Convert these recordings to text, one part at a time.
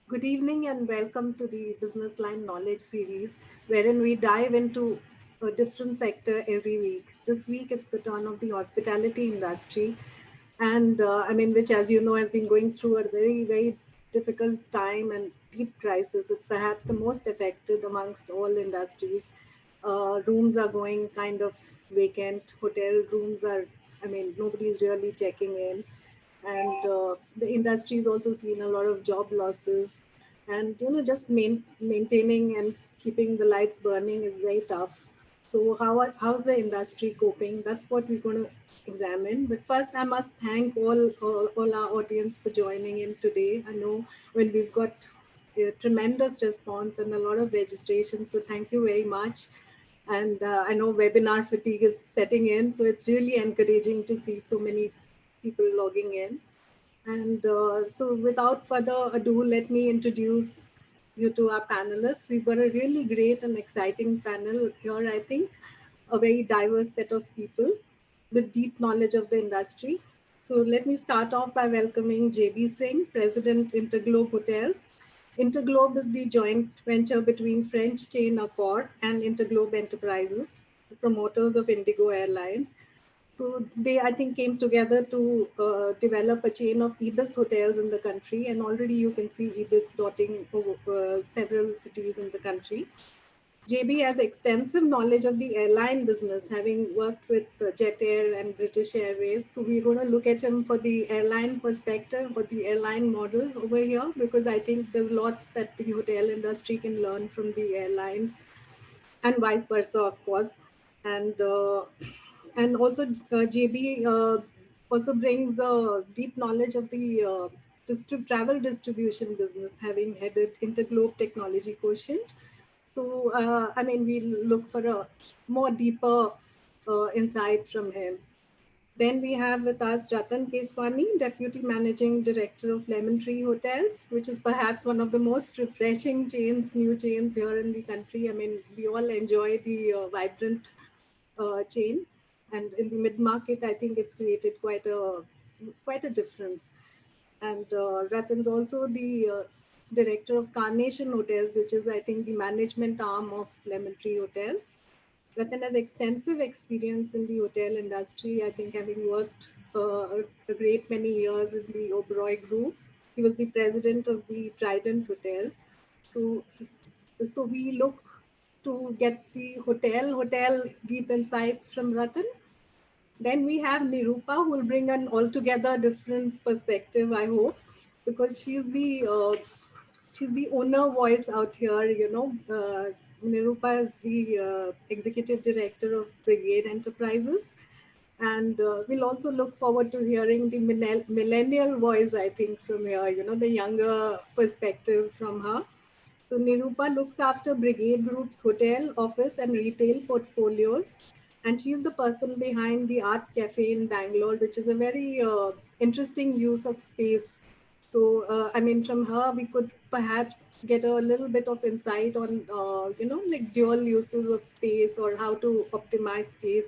Good evening and welcome to the Business Line Knowledge Series, wherein we dive into a different sector every week. This week it's the turn of the hospitality industry, and which, as you know, has been going through a very difficult time and deep crisis. It's perhaps the most affected amongst all industries. Rooms are going kind of vacant. Hotel rooms are, nobody's really checking in, and the industry has also seen a lot of job losses, and just maintaining and keeping the lights burning is very tough. So how's the industry coping? That's what we're going to examine. But first, I must thank all our audience for joining in today. I know when we've got a tremendous response and a lot of registration, so thank you very much. And I know webinar fatigue is setting in, so it's really encouraging to see so many people logging in. And so without further ado, let me introduce you to our panelists. We've got a really great and exciting panel here, I think, a very diverse set of people with deep knowledge of the industry. So let me start off by welcoming JB Singh, President, Interglobe Hotels. Interglobe is the joint venture between French chain Accor and Interglobe Enterprises, the promoters of Indigo Airlines. So they, I think, came together to develop a chain of Ibis hotels in the country, and already you can see Ibis dotting over several cities in the country. JB has extensive knowledge of the airline business, having worked with Jet Air and British Airways. So we're going to look at him for the airline perspective, for the airline model over here, because I think there's lots that the hotel industry can learn from the airlines, and vice versa, of course. And also JB also brings a deep knowledge of the travel distribution business, having headed Interglobe Technology Quotient. So we look for a more deeper insight from him. Then we have with us Rattan Keswani, Deputy Managing Director of Lemon Tree Hotels, which is perhaps one of the most refreshing chains, new chains here in the country. I mean, we all enjoy the vibrant chain, and in the mid market, I think it's created quite a difference. And Rathan's also the director of Carnation Hotels, which is, I think, the management arm of Lemon Tree Hotels. Rathan has extensive experience in the hotel industry, I think, having worked a great many years in the Oberoi Group. He was the president of the Trident Hotels. So, so we look to get the hotel deep insights from Rathan. Then we have Nirupa, who will bring an altogether different perspective, I hope, because she's the owner voice out here. Nirupa is the executive director of Brigade Enterprises, and we'll also look forward to hearing the millennial voice, I think, from here. The younger perspective from her. So Nirupa looks after Brigade Group's hotel, office, and retail portfolios, and she's the person behind the Art Cafe in Bangalore, which is a very interesting use of space. So, from her, we could perhaps get a little bit of insight on, like dual uses of space or how to optimize space.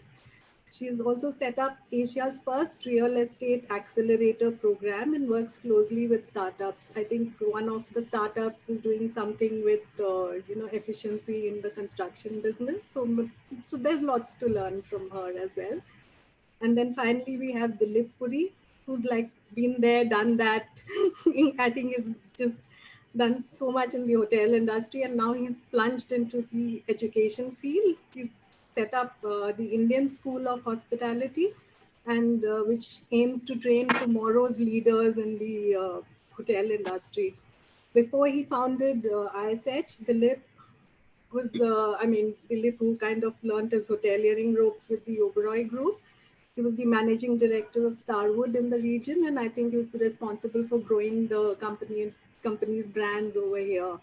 She's also set up Asia's first real estate accelerator program and works closely with startups. I think one of the startups is doing something with efficiency in the construction business. So there's lots to learn from her as well. And then finally we have Dilip Puri, who's like been there, done that. I think he's just done so much in the hotel industry, and now he's plunged into the education field. He's set up the Indian School of Hospitality, and which aims to train tomorrow's leaders in the hotel industry. Before he founded ISH, Dilip Dilip, who kind of learned his hoteliering ropes with the Oberoi Group. He was the managing director of Starwood in the region, and I think he was responsible for growing the company's brands over here.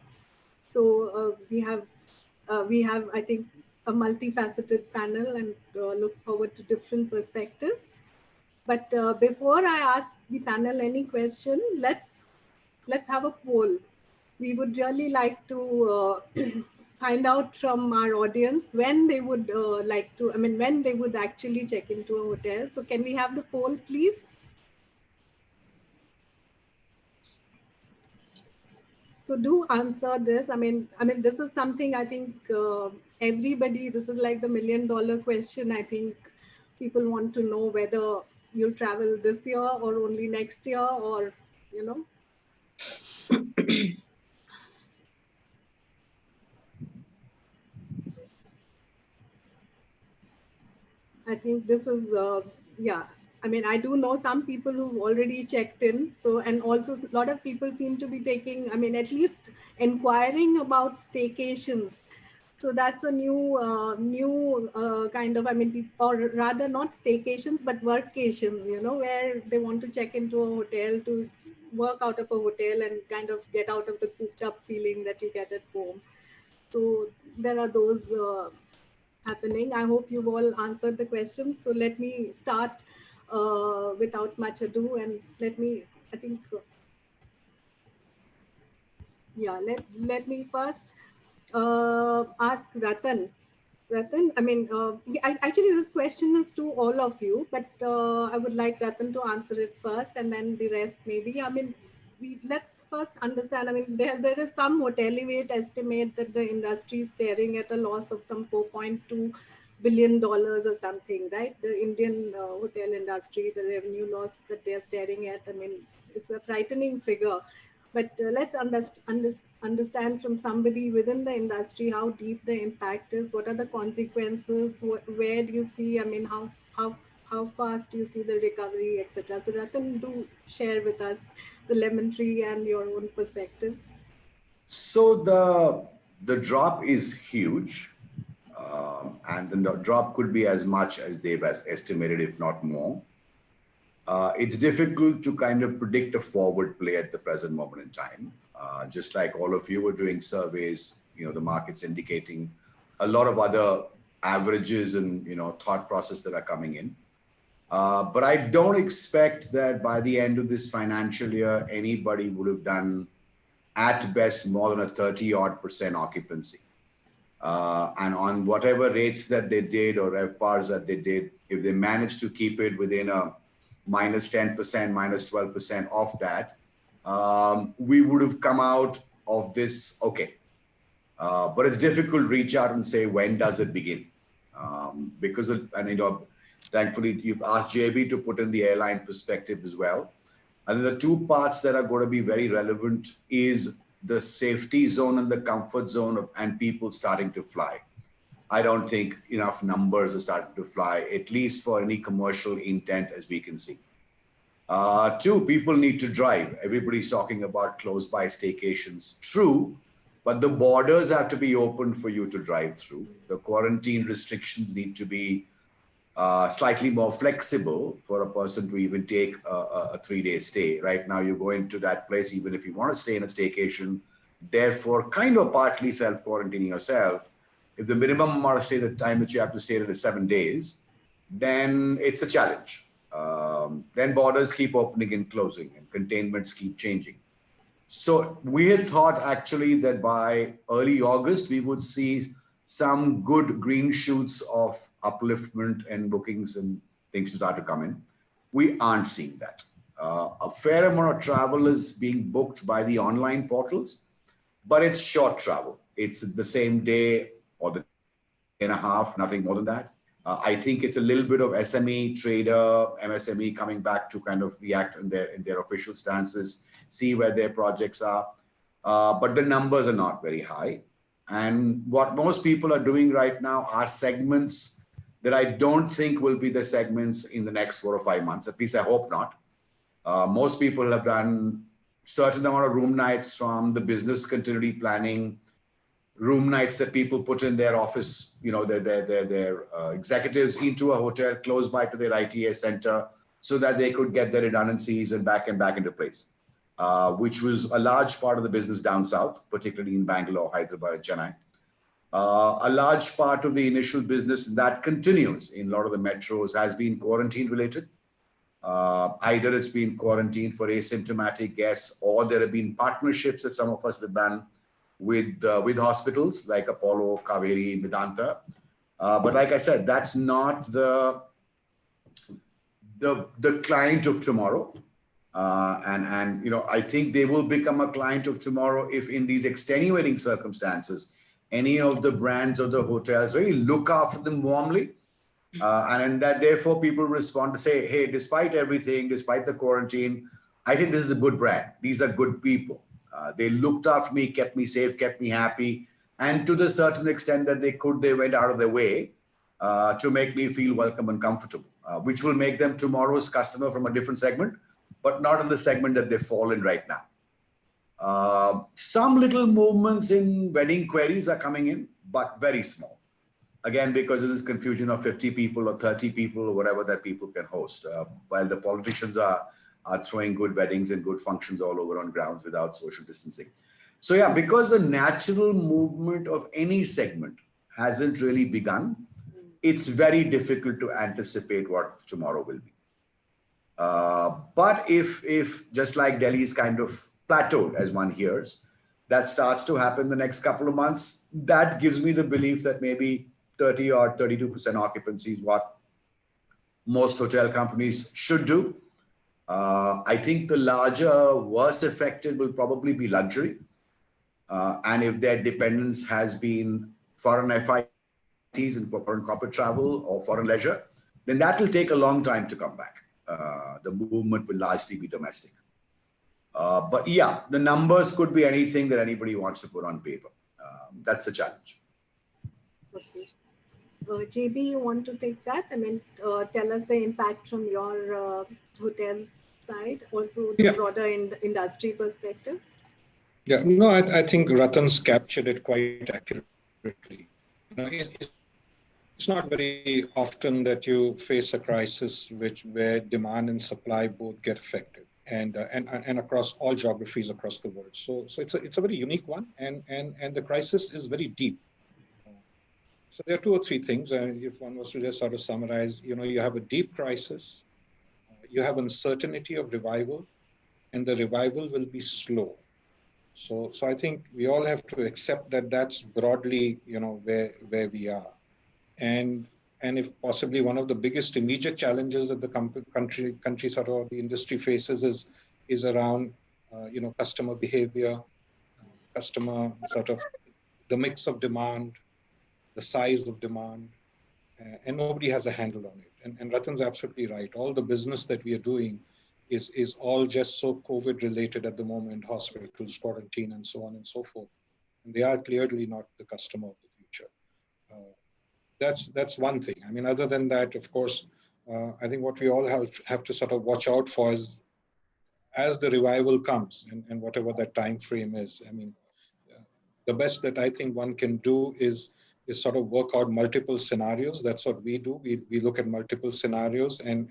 So we have, I think, a multifaceted panel, and look forward to different perspectives. But before I ask the panel any question, let's have a poll. We would really like to find out from our audience when they would when they would actually check into a hotel. So can we have the poll, please? So do answer this. I mean, this is something I think everybody. This is like the $1 million question. I think people want to know whether you'll travel this year or only next year, or you know. I think this is, yeah. I mean, I do know some people who've already checked in. So, and also a lot of people seem to be taking, I mean, at least inquiring about staycations. So that's a new kind of, I mean, or rather not staycations, but workations, where they want to check into a hotel to work out of a hotel and kind of get out of the cooped up feeling that you get at home. So there are those happening. I hope you've all answered the questions. So let me start without much ado, and let me, I think, yeah, let me first ask Rathan. Rathan, I mean, actually, this question is to all of you, but I would like Rathan to answer it first, and then the rest maybe. I mean, let's first understand. I mean, there is some Hotelivate estimate that the industry is staring at a loss of some $4.2 billion or something, right? The Indian hotel industry, the revenue loss that they are staring at. I mean, it's a frightening figure. But let's understand from somebody within the industry how deep the impact is. What are the consequences? Where do you see? I mean, how fast do you see the recovery, etc. So, Rathan, do share with us the lemon tree and your own perspective. So the drop is huge, and the drop could be as much as they've estimated, if not more. It's difficult to kind of predict a forward play at the present moment in time. Just like all of you were doing surveys, the market's indicating a lot of other averages and thought process that are coming in. But I don't expect that by the end of this financial year, anybody would have done at best more than a 30-odd% occupancy. And on whatever rates that they did or RevPARs that they did, if they managed to keep it within a minus 10%, minus 12% of that, we would have come out of this okay. But it's difficult to reach out and say, when does it begin? Because, thankfully, you've asked JB to put in the airline perspective as well. And the two parts that are going to be very relevant is the safety zone and the comfort zone and people starting to fly. I don't think enough numbers are starting to fly, at least for any commercial intent as we can see. Two, people need to drive. Everybody's talking about close by staycations. True, but the borders have to be open for you to drive through. The quarantine restrictions need to be slightly more flexible for a person to even take a 3-day stay. Right now, you go into that place, even if you want to stay in a staycation, therefore kind of partly self-quarantining yourself. If the minimum amount of stay, the time that you have to stay there is 7 days, then it's a challenge. Then borders keep opening and closing and containments keep changing. So we had thought actually that by early August, we would see some good green shoots of upliftment and bookings and things to start to come in. We aren't seeing that. A fair amount of travel is being booked by the online portals, but it's short travel. It's the same day or the day and a half, nothing more than that. I think it's a little bit of SME, trader, MSME coming back to kind of react in their official stances, see where their projects are. But the numbers are not very high. And what most people are doing right now are segments that I don't think will be the segments in the next 4 or 5 months. At least I hope not. Most people have done certain amount of room nights from the business continuity planning, room nights that people put in their office, their executives into a hotel close by to their ITA center so that they could get their redundancies and back into place, which was a large part of the business down south, particularly in Bangalore, Hyderabad, and Chennai. A large part of the initial business that continues in a lot of the metros has been quarantine related. Either it's been quarantine for asymptomatic guests, or there have been partnerships that some of us have done with hospitals like Apollo, Kaveri, Medanta. But like I said, that's not the client of tomorrow. And I think they will become a client of tomorrow if in these extenuating circumstances, any of the brands or the hotels really look after them warmly. And that therefore people respond to say, hey, despite everything, despite the quarantine, I think this is a good brand. These are good people. They looked after me, kept me safe, kept me happy. And to the certain extent that they could, they went out of their way to make me feel welcome and comfortable, which will make them tomorrow's customer from a different segment, but not in the segment that they fall in right now. Some little movements in wedding queries are coming in, but very small. Again, because of this confusion of 50 people or 30 people or whatever that people can host, while the politicians are throwing good weddings and good functions all over on grounds without social distancing. So yeah, because the natural movement of any segment hasn't really begun, it's very difficult to anticipate what tomorrow will be. But if just like Delhi is kind of plateaued, as one hears, that starts to happen the next couple of months, that gives me the belief that maybe 30 or 32% occupancy is what most hotel companies should do. I think the larger, worse affected will probably be luxury. And if their dependence has been foreign FITs and for foreign corporate travel or foreign leisure, then that will take a long time to come back. The movement will largely be domestic. But yeah, the numbers could be anything that anybody wants to put on paper. That's the challenge. Okay. JB, you want to take that? I mean, tell us the impact from your hotel's side, also the Yeah, broader industry perspective. yeah. No, I think Rattan's captured it quite accurately. It's not very often that you face a crisis where demand and supply both get affected, and across all geographies across the world. So it's a very unique one, and the crisis is very deep. Uh, So there are two or three things. If one was to just sort of summarize, you have a deep crisis, you have uncertainty of revival, and the revival will be slow. So I think we all have to accept that that's broadly, where we are. And and if possibly one of the biggest immediate challenges that the country sort of the industry faces is around, customer behavior, customer sort of the mix of demand, the size of demand, and nobody has a handle on it. And Ratan's absolutely right. All the business that we are doing is all just so COVID related at the moment, hospitals, quarantine, and so on and so forth. And they are clearly not the customer of the future. Uh, that's one thing. I mean, other than that, of course, I think what we all have to sort of watch out for is as the revival comes and whatever that time frame is. I mean, uh, the best that I think one can do is sort of work out multiple scenarios. That's what we do. We look at multiple scenarios and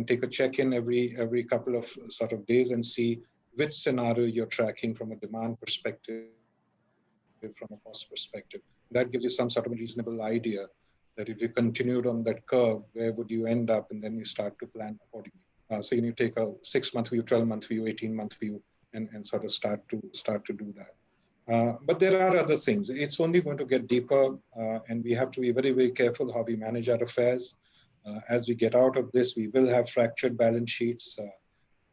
take a check-in every couple of sort of days and see which scenario you're tracking from a demand perspective, from a cost perspective. That gives you some sort of a reasonable idea that if you continued on that curve, where would you end up? And then you start to plan accordingly. So you take a 6-month view, 12-month view, 18-month view, and sort of start to do that. But there are other things. It's only going to get deeper, and we have to be very, very careful how we manage our affairs. As we get out of this, we will have fractured balance sheets.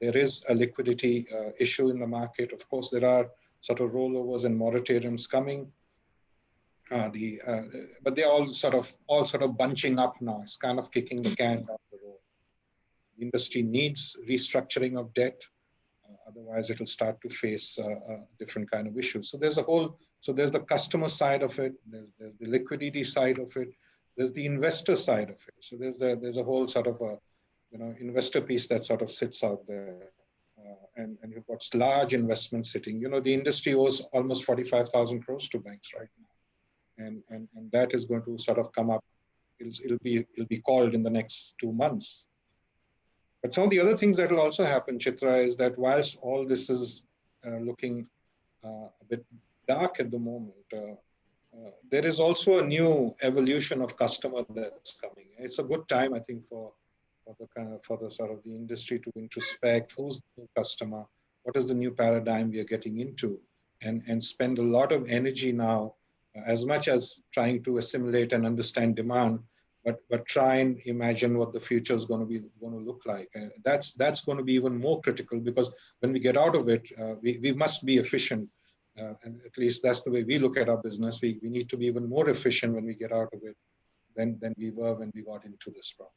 There is a liquidity issue in the market. Of course, there are sort of rollovers and moratoriums coming. But they're all sort of bunching up now. It's kind of kicking the can down the road. The industry needs restructuring of debt. Otherwise, it'll start to face different kind of issues. So there's the customer side of it. There's the liquidity side of it. There's the investor side of it. So there's a whole sort of a, investor piece that sort of sits out there. And you've got large investments sitting. The industry owes almost 45,000 crores to banks right now. And that is going to sort of come up. It'll be called in the next 2 months. But some of the other things that will also happen, Chitra, is that whilst all this is looking a bit dark at the moment, there is also a new evolution of customer that's coming. It's a good time, I think, for the sort of the industry to introspect who's the new customer, what is the new paradigm we are getting into, and spend a lot of energy now, as much as trying to assimilate and understand demand, but try and imagine what the future is going to look like. That's going to be even more critical, because when we get out of it, we must be efficient. And at least that's the way we look at our business. We need to be even more efficient when we get out of it than we were when we got into this problem.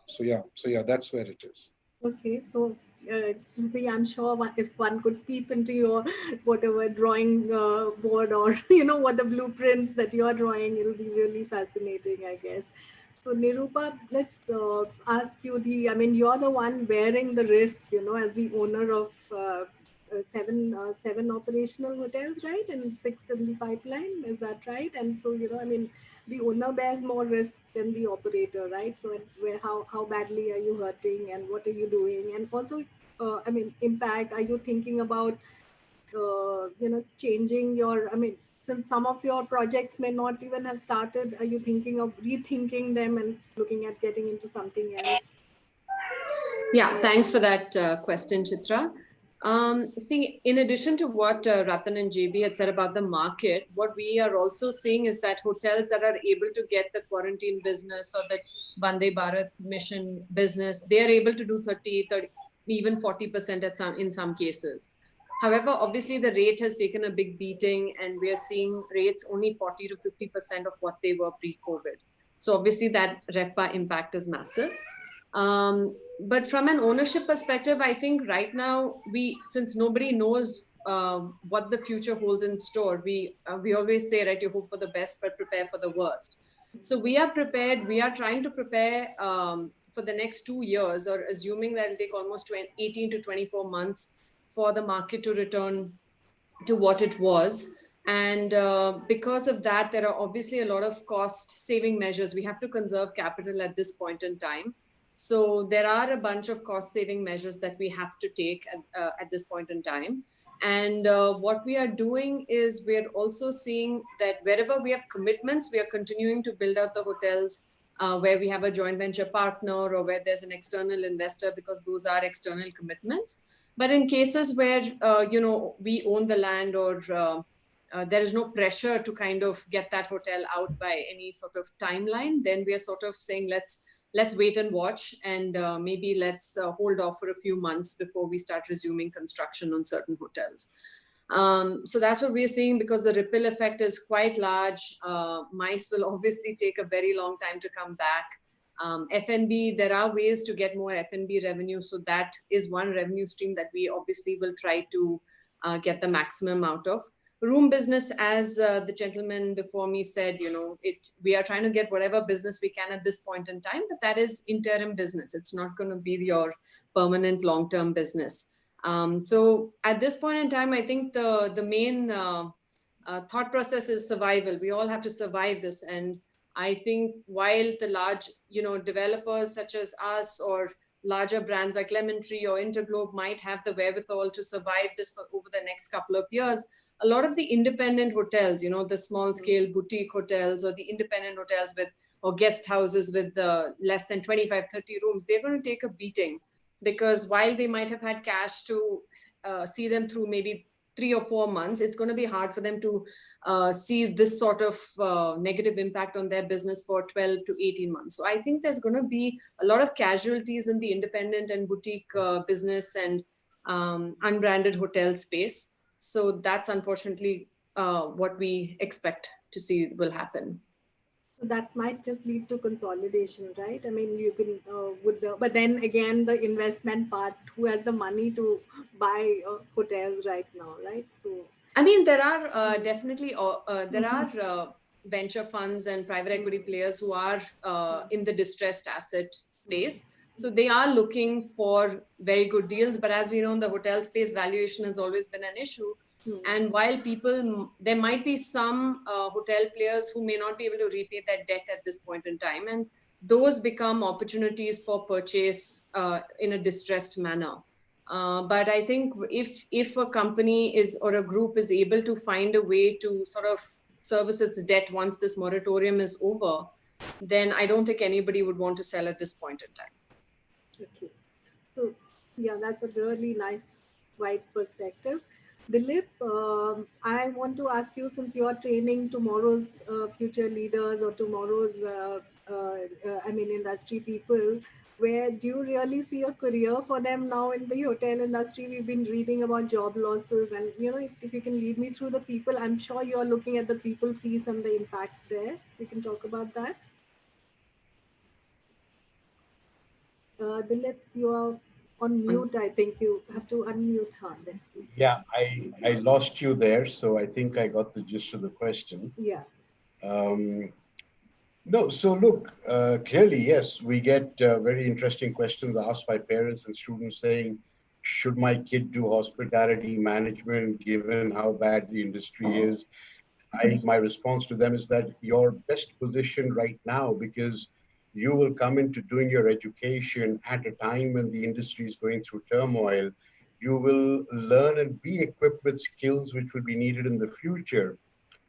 So yeah, that's where it is. Okay, so I'm sure if one could peep into your whatever drawing board, or what the blueprints that you're drawing, it'll be really fascinating, I guess. So Nirupa, let's ask you I mean, you're the one bearing the risk, as the owner of seven operational hotels, right? And six in the pipeline, is that right? And so, I mean, the owner bears more risk than the operator, right? So how badly are you hurting, and what are you doing? And also, I mean, impact, are you thinking about, changing your, I mean, since some of your projects may not even have started, are you thinking of rethinking them and looking at getting into something else? Yeah, thanks for that question, Chitra. See, in addition to what Rathan and JB had said about the market, what we are also seeing is that hotels that are able to get the quarantine business or the Vande Bharat mission business, they are able to do 30, even 40% in some cases. However, obviously the rate has taken a big beating, and we are seeing rates only 40 to 50% of what they were pre-COVID. So obviously that RevPAR impact is massive. But from an ownership perspective, I think right now since nobody knows what the future holds in store, we always say, right, you hope for the best but prepare for the worst. So we are prepared. We are trying to prepare for the next 2 years, or assuming that it'll take almost 18 to 24 months for the market to return to what it was. And because of that, there are obviously a lot of cost saving measures. We have to conserve capital at this point in time. So there are a bunch of cost saving measures that we have to take at this point in time. And what we are doing is we're also seeing that wherever we have commitments, we are continuing to build out the hotels where we have a joint venture partner or where there's an external investor, because those are external commitments. But in cases where, we own the land, or there is no pressure to kind of get that hotel out by any sort of timeline, then we are sort of saying, let's wait and watch, and maybe let's hold off for a few months before we start resuming construction on certain hotels. So that's what we're seeing, because the ripple effect is quite large. MICE will obviously take a very long time to come back. F&B, there are ways to get more F&B revenue. So that is one revenue stream that we obviously will try to get the maximum out of. Room business, as the gentleman before me said, we are trying to get whatever business we can at this point in time, but that is interim business. It's not going to be your permanent long-term business. So at this point in time, I think the main thought process is survival. We all have to survive this. And I think while the large, developers such as us or larger brands like Lemon Tree or Interglobe might have the wherewithal to survive this for over the next couple of years, a lot of the independent hotels, the small scale boutique hotels or the independent hotels or guest houses with less than 25, 30 rooms, they're going to take a beating, because while they might have had cash to see them through maybe 3 or 4 months, it's going to be hard for them to see this sort of negative impact on their business for 12 to 18 months. So I think there's going to be a lot of casualties in the independent and boutique business and unbranded hotel space. So that's unfortunately what we expect to see will happen. So that might just lead to consolidation, right? I mean, you can but then again, the investment part, who has the money to buy hotels right now, right? So I mean, there are definitely venture funds and private equity players who are in the distressed asset space. So they are looking for very good deals. But as we know, in the hotel space, valuation has always been an issue. And while there might be some hotel players who may not be able to repay their debt at this point in time, and those become opportunities for purchase in a distressed manner. But I think if a company or a group is able to find a way to sort of service its debt once this moratorium is over, then I don't think anybody would want to sell at this point in time. Okay. So yeah, that's a really nice, wide perspective. Dilip, I want to ask you, since you are training tomorrow's future leaders or tomorrow's I mean, industry people, where do you really see a career for them now in the hotel industry? We've been reading about job losses, and if you can lead me through the people, I'm sure you're looking at the people piece and the impact there. We can talk about that. Dilip, you are on mute. I think you have to unmute her. Then. Yeah, I lost you there, so I think I got the gist of the question. Yeah. Um, no, so look, clearly, yes, we get very interesting questions asked by parents and students saying, should my kid do hospitality management given how bad the industry is? My response to them is that you're best positioned right now because you will come into doing your education at a time when the industry is going through turmoil. You will learn and be equipped with skills which will be needed in the future.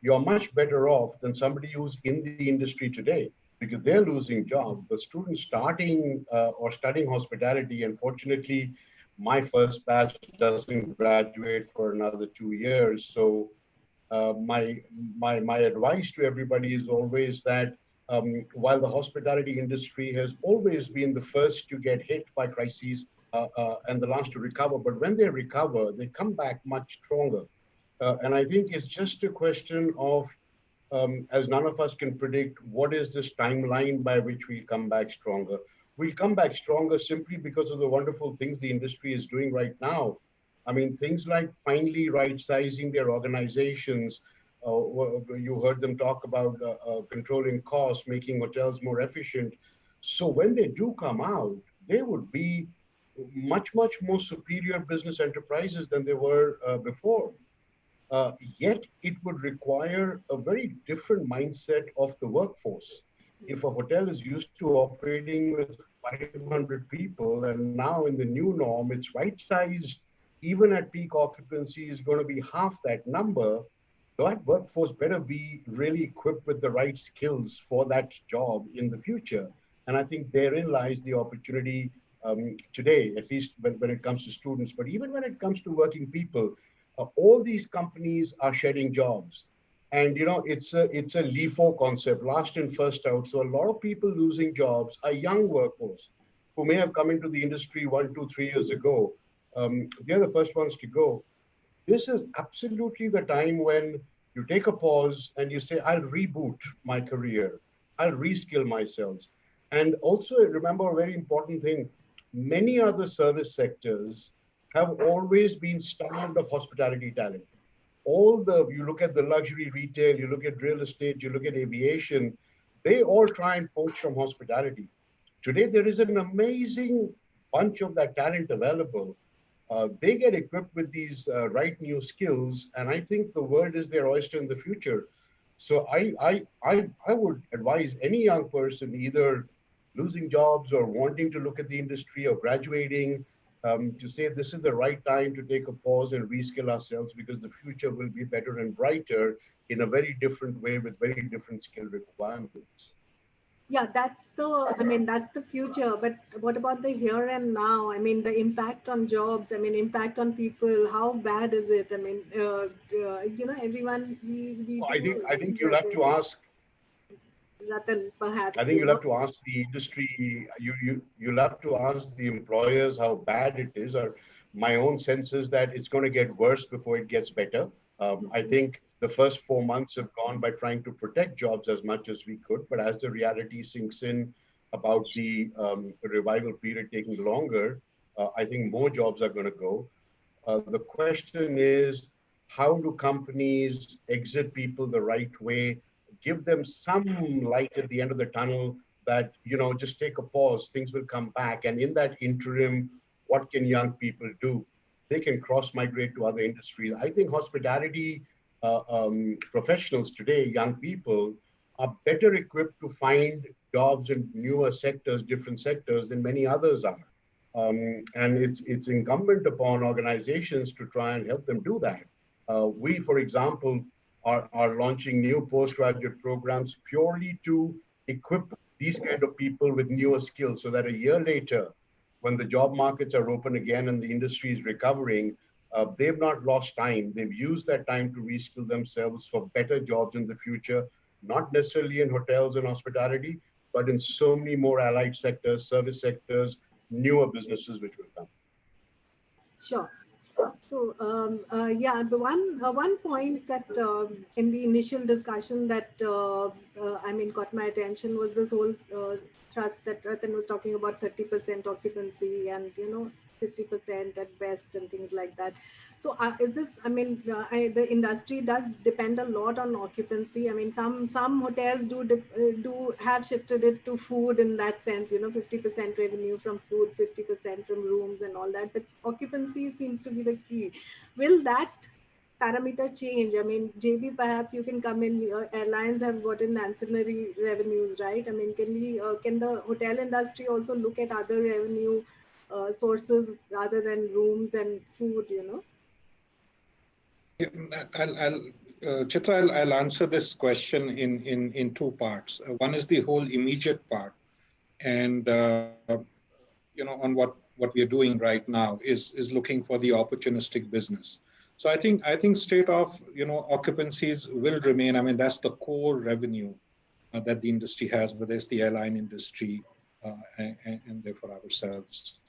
You're much better off than somebody who's in the industry today because they're losing jobs. But students starting or studying hospitality, unfortunately, my first batch doesn't graduate for another 2 years. So my advice to everybody is always that while the hospitality industry has always been the first to get hit by crises and the last to recover, but when they recover, they come back much stronger. And I think it's just a question of, as none of us can predict, what is this timeline by which we'll come back stronger? We'll come back stronger simply because of the wonderful things the industry is doing right now. I mean, things like finally right sizing their organizations. You heard them talk about controlling costs, making hotels more efficient. So when they do come out, they would be much more superior business enterprises than they were before. Yet it would require a very different mindset of the workforce. If a hotel is used to operating with 500 people and now in the new norm, it's right sized, even at peak occupancy, is going to be half that number, that workforce better be really equipped with the right skills for that job in the future. And I think therein lies the opportunity today, at least when it comes to students, but even when it comes to working people, all these companies are shedding jobs. And it's a LIFO concept, last in first out. So a lot of people losing jobs are young workforce who may have come into the industry 1, 2, 3 years ago. They're the first ones to go. This is absolutely the time when you take a pause and you say, I'll reboot my career. I'll reskill myself. And also remember a very important thing. Many other service sectors have always been starved of hospitality talent. You look at the luxury retail, you look at real estate, you look at aviation, they all try and poach from hospitality. Today, there is an amazing bunch of that talent available. They get equipped with these right new skills, and I think the world is their oyster in the future. So I would advise any young person either losing jobs or wanting to look at the industry or graduating to say this is the right time to take a pause and reskill ourselves because the future will be better and brighter in a very different way with very different skill requirements. Yeah, that's the future. But what about the here and now? I mean, the impact on jobs, I mean, impact on people, how bad is it? I mean, everyone, we I do, think I think you'll have to ask Rattan, I perhaps, think you'll have to ask the industry, you'll have to ask the employers how bad it is. Or my own sense is that it's going to get worse before it gets better. I think the first 4 months have gone by trying to protect jobs as much as we could, but as the reality sinks in about the revival period taking longer, I think more jobs are going to go. The question is, how do companies exit people the right way, give them some light at the end of the tunnel that, just take a pause, things will come back. And in that interim, what can young people do? They can cross migrate to other industries. I think hospitality professionals today, young people, are better equipped to find jobs in newer sectors, different sectors than many others are. And it's incumbent upon organizations to try and help them do that. We, for example, are launching new postgraduate programs purely to equip these kind of people with newer skills so that a year later, when the job markets are open again and the industry is recovering, they've not lost time. They've used that time to reskill themselves for better jobs in the future, not necessarily in hotels and hospitality, but in so many more allied sectors, service sectors, newer businesses which will come. Sure. So yeah, the one point that in the initial discussion that I mean caught my attention was this whole thrust that Rathan was talking about 30% occupancy and 50% at best and things like that. So is this? I mean, the industry does depend a lot on occupancy. I mean, some hotels do have shifted it to food in that sense. 50% revenue from food, 50% from rooms, and all that. But occupancy seems to be the key. Will that parameter change? I mean, JB, perhaps you can come in. Airlines have gotten ancillary revenues, right? I mean, can the hotel industry also look at other revenue sources rather than rooms and food? Yeah, Chitra, I'll answer this question in two parts. One is the whole immediate part, and on what we are doing right now is looking for the opportunistic business. So I think straight off, occupancies will remain. I mean, that's the core revenue that the industry has, whether it's the airline industry and therefore ourselves.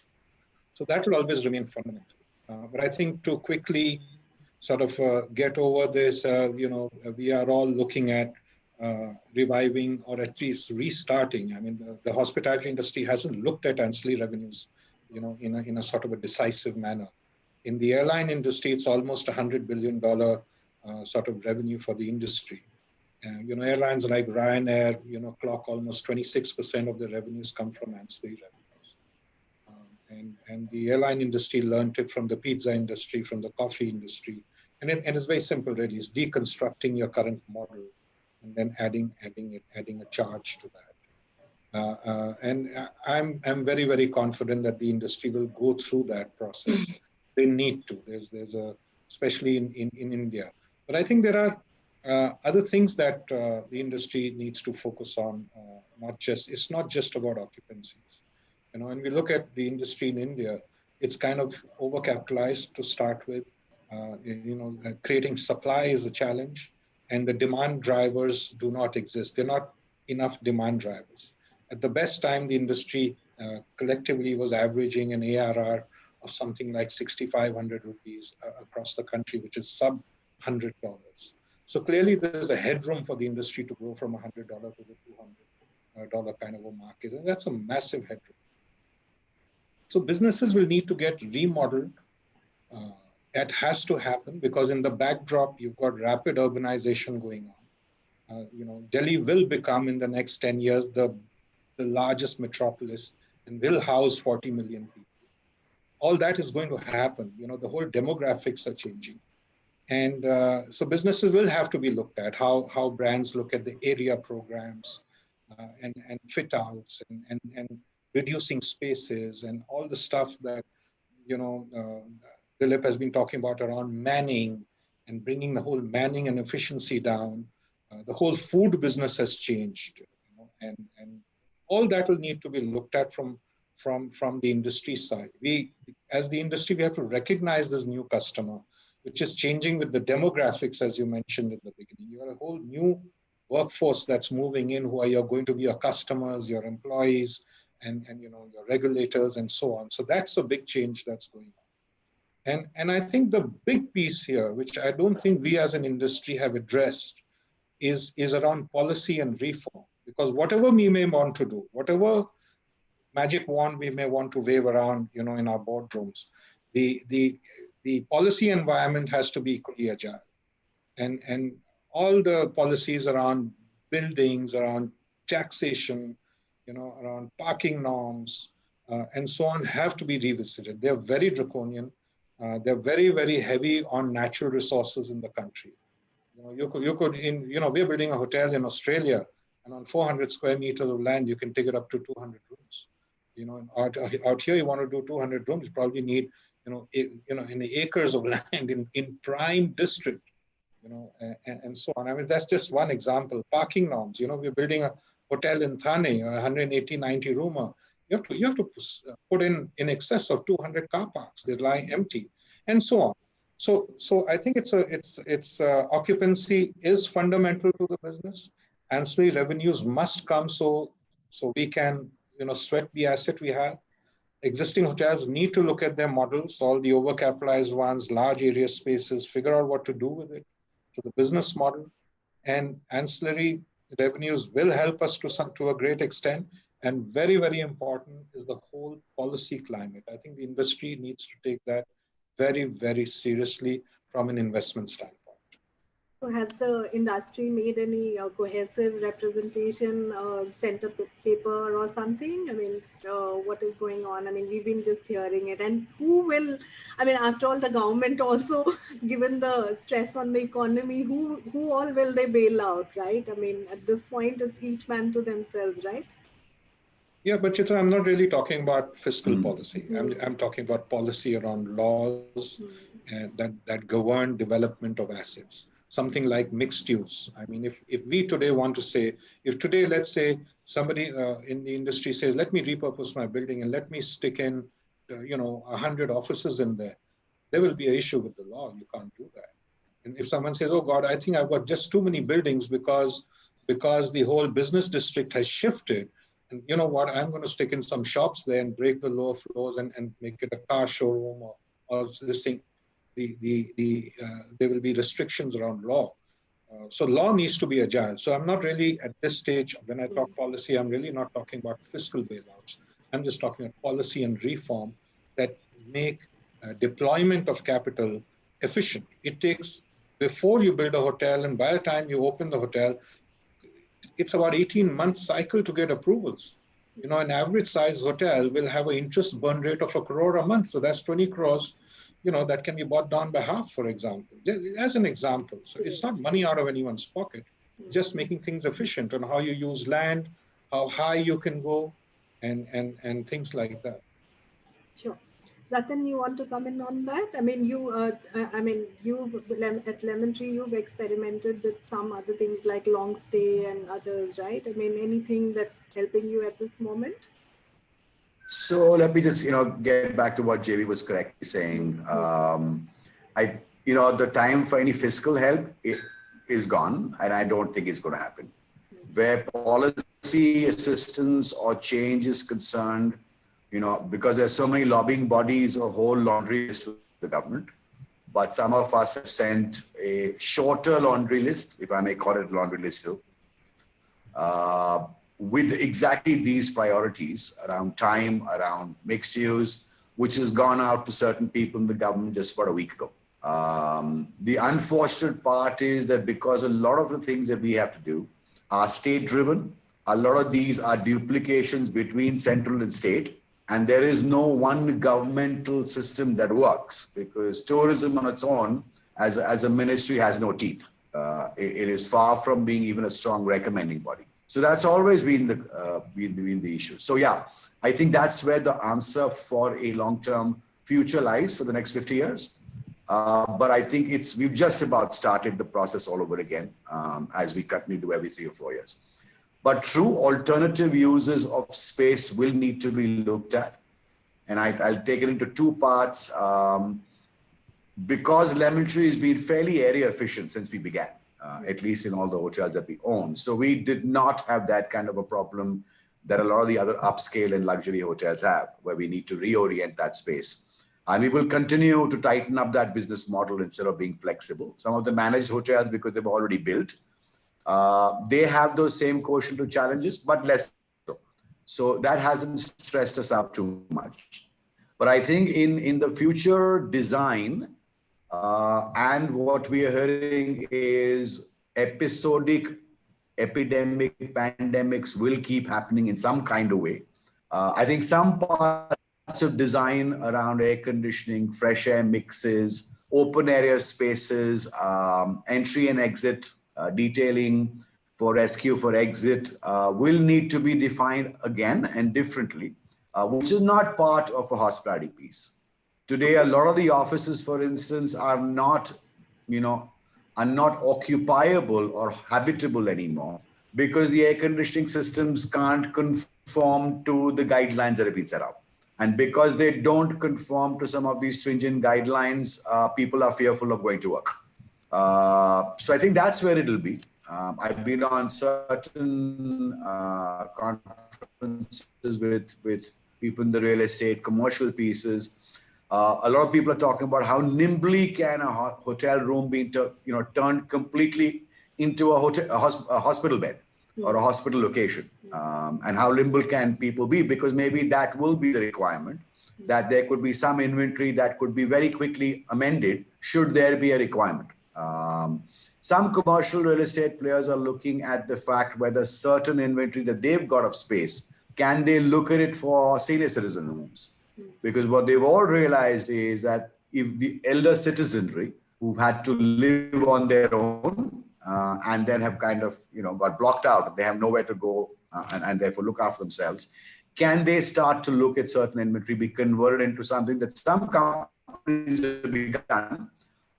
So that will always remain fundamental. But I think to quickly sort of get over this, we are all looking at reviving or at least restarting. I mean, the hospitality industry hasn't looked at ancillary revenues, in a sort of a decisive manner. In the airline industry, it's almost $100 billion sort of revenue for the industry. Airlines like Ryanair, clock almost 26% of their revenues come from ancillary revenues. And the airline industry learned it from the pizza industry, from the coffee industry. And it's very simple, really. It's deconstructing your current model and then adding a charge to that. And I'm very, very confident that the industry will go through that process. They need to. There's especially in India. But I think there are other things that the industry needs to focus on. It's not just about occupancies. When we look at the industry in India, it's kind of overcapitalized to start with. Creating supply is a challenge, and the demand drivers do not exist. They're not enough demand drivers. At the best time, the industry collectively was averaging an ARR of something like 6,500 rupees across the country, which is sub $100. So clearly, there's a headroom for the industry to grow from $100 to the $200 kind of a market, and that's a massive headroom. So businesses will need to get remodeled. That has to happen because in the backdrop, you've got rapid urbanization going on. Delhi will become in the next 10 years the largest metropolis and will house 40 million people. All that is going to happen. The whole demographics are changing. And so businesses will have to be looked at, how brands look at the area programs and fit outs and reducing spaces and all the stuff that, Dilip has been talking about around manning and bringing the whole manning and efficiency down. The whole food business has changed, and all that will need to be looked at from the industry side. As the industry, we have to recognize this new customer, which is changing with the demographics, as you mentioned at the beginning. You have a whole new workforce that's moving in, who are going to be your customers, your employees, and your regulators, and so on. So that's a big change that's going on. And I think the big piece here, which I don't think we as an industry have addressed, is around policy and reform. Because whatever we may want to do, whatever magic wand we may want to wave around, in our boardrooms, the policy environment has to be equally agile. And all the policies around buildings, around taxation, around parking norms, and so on have to be revisited. They're very draconian. They're very, very heavy on natural resources in the country. We're building a hotel in Australia, and on 400 square meters of land, you can take it up to 200 rooms. Out here, you want to do 200 rooms, you probably need, in the acres of land in prime district, and so on. I mean, that's just one example. Parking norms. We're building a hotel in Thane, 180, 90 roomer. You have to put in excess of 200 car parks. They lie empty, and so on. So I think it's occupancy is fundamental to the business. Ancillary revenues must come so So we can, sweat the asset we have. Existing hotels need to look at their models, all the overcapitalized ones, large area spaces, figure out what to do with it. So the business model and ancillary revenues will help us to a great extent. And very, very important is the whole policy climate. I think the industry needs to take that very, very seriously from an investment standpoint. So has the industry made any cohesive representation, center paper or something? I mean, what is going on? I mean, we've been just hearing it. And who will, I mean, after all, the government also, given the stress on the economy, who all will they bail out, right? I mean, at this point, it's each man to themselves, right? Yeah, but Chitra, I'm not really talking about fiscal Mm. policy. I'm talking about policy around laws that govern development of assets. Something like mixed use. I mean, if we today want to say, if today, let's say somebody in the industry says, let me repurpose my building and let me stick in, 100 offices in there will be an issue with the law. You can't do that. And if someone says, oh God, I think I've got just too many buildings because the whole business district has shifted. And you know what, I'm going to stick in some shops there and break the lower floors and make it a car showroom or this thing. There will be restrictions around law. So law needs to be agile. So I'm not really at this stage, when I talk policy, I'm really not talking about fiscal bailouts. I'm just talking about policy and reform that make deployment of capital efficient. It takes, before you build a hotel and by the time you open the hotel, it's about 18-month cycle to get approvals. An average size hotel will have an interest burn rate of 1 crore a month. So that's 20 crores, that can be bought down by half, for example, as an example. So it's not money out of anyone's pocket, it's just making things efficient on how you use land, how high you can go, and things like that. Sure. Rathan, you want to comment on that? I mean, you at Lemon Tree, you've experimented with some other things like long stay and others, right? I mean, anything that's helping you at this moment? So let me just, get back to what JB was correctly saying. The time for any fiscal help is gone, and I don't think it's going to happen. Where policy assistance or change is concerned, because there's so many lobbying bodies, a whole laundry list with the government. But some of us have sent a shorter laundry list, if I may call it laundry list still, with exactly these priorities around time, around mixed use, which has gone out to certain people in the government just about a week ago. The unfortunate part is that because a lot of the things that we have to do are state driven, a lot of these are duplications between central and state. And there is no one governmental system that works, because tourism on its own as a ministry has no teeth. It is far from being even a strong recommending body. So that's always been the issue. So yeah, I think that's where the answer for a long-term future lies for the next 50 years. But I think we've just about started the process all over again, as we continue to do every 3 or 4 years. But true alternative uses of space will need to be looked at. And I'll take it into 2 parts. Because Lemon Tree has been fairly area efficient since we began, at least in all the hotels that we own. So we did not have that kind of a problem that a lot of the other upscale and luxury hotels have, where we need to reorient that space. And we will continue to tighten up that business model instead of being flexible. Some of the managed hotels, because they've already built, they have those same quotient to challenges, but less so. So that hasn't stressed us out too much. But I think in the future design, and what we are hearing is episodic epidemic pandemics will keep happening in some kind of way. I think some parts of design around air conditioning, fresh air mixes, open area spaces, entry and exit, detailing for rescue, for exit, will need to be defined again and differently, which is not part of a hospitality piece. Today, a lot of the offices, for instance, are not occupiable or habitable anymore because the air conditioning systems can't conform to the guidelines that have been set up. And because they don't conform to some of these stringent guidelines, people are fearful of going to work. So I think that's where it'll be. I've been on certain conferences with people in the real estate, commercial pieces. A lot of people are talking about how nimbly can a hotel room be turned completely into a hospital bed or a hospital location, and how nimble can people be, because maybe that will be the requirement, that there could be some inventory that could be very quickly amended should there be a requirement. Some commercial real estate players are looking at the fact whether certain inventory that they've got of space, can they look at it for senior citizen homes? Because what they've all realized is that if the elder citizenry who've had to live on their own and then have kind of got blocked out, they have nowhere to go and therefore look after themselves, can they start to look at certain inventory be converted into something that some companies have begun,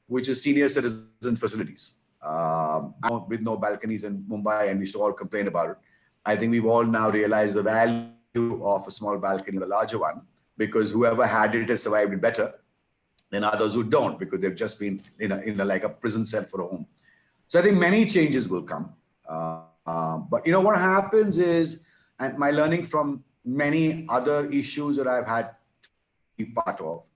which is senior citizen facilities. With no balconies in Mumbai, and we used to all complain about it. I think we've all now realized the value of a small balcony, a larger one, because whoever had it has survived it better than others who don't, because they've just been in a like a prison cell for a home. So I think many changes will come. But what happens is, and my learning from many other issues that I've had to be part of,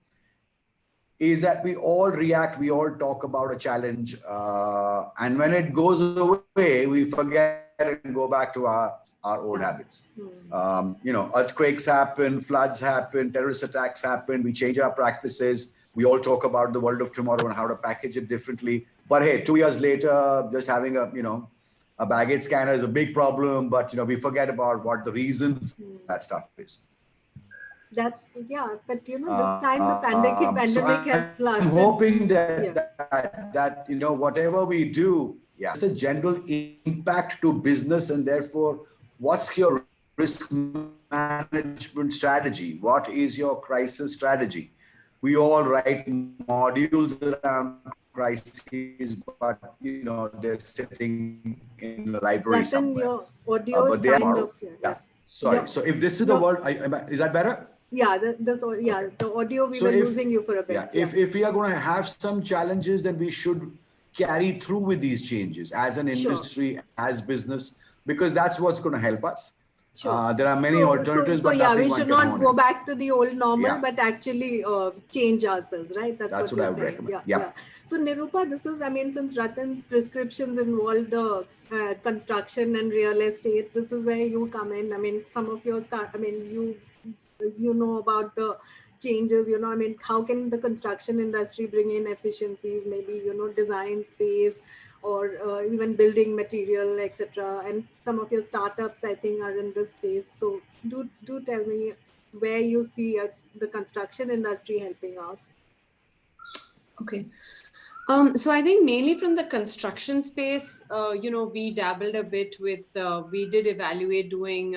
is that we all react, we all talk about a challenge, and when it goes away, we forget it and go back to our old habits. Earthquakes happen, floods happen, terrorist attacks happen, we change our practices. We all talk about the world of tomorrow and how to package it differently. But hey, 2 years later, just having a baggage scanner is a big problem, but we forget about what the reason for that stuff is. But this time the pandemic has lasted. I'm hoping that whatever we do, it's a general impact to business, and therefore, what's your risk management strategy? What is your crisis strategy? We all write modules around crises, but they're sitting in the library somewhere. Your audio is kind of Sorry. So if this is the world, is that better? Yeah, the audio we were losing you for a bit. If we are going to have some challenges, then we should carry through with these changes as an industry, as business, because that's what's going to help us. Sure. There are many alternatives, but we should not go back to the old normal, but actually change ourselves, right? That's what I would recommend. Yeah. So Nirupa, this is, since Rattan's prescriptions involve the construction and real estate, this is where you come in. Some of your you know about the changes, how can the construction industry bring in efficiencies, maybe, design space or even building material, etc. And some of your startups, I think, are in this space. So do tell me where you see the construction industry helping out. Okay. So I think mainly from the construction space, we dabbled a bit with, we did evaluate doing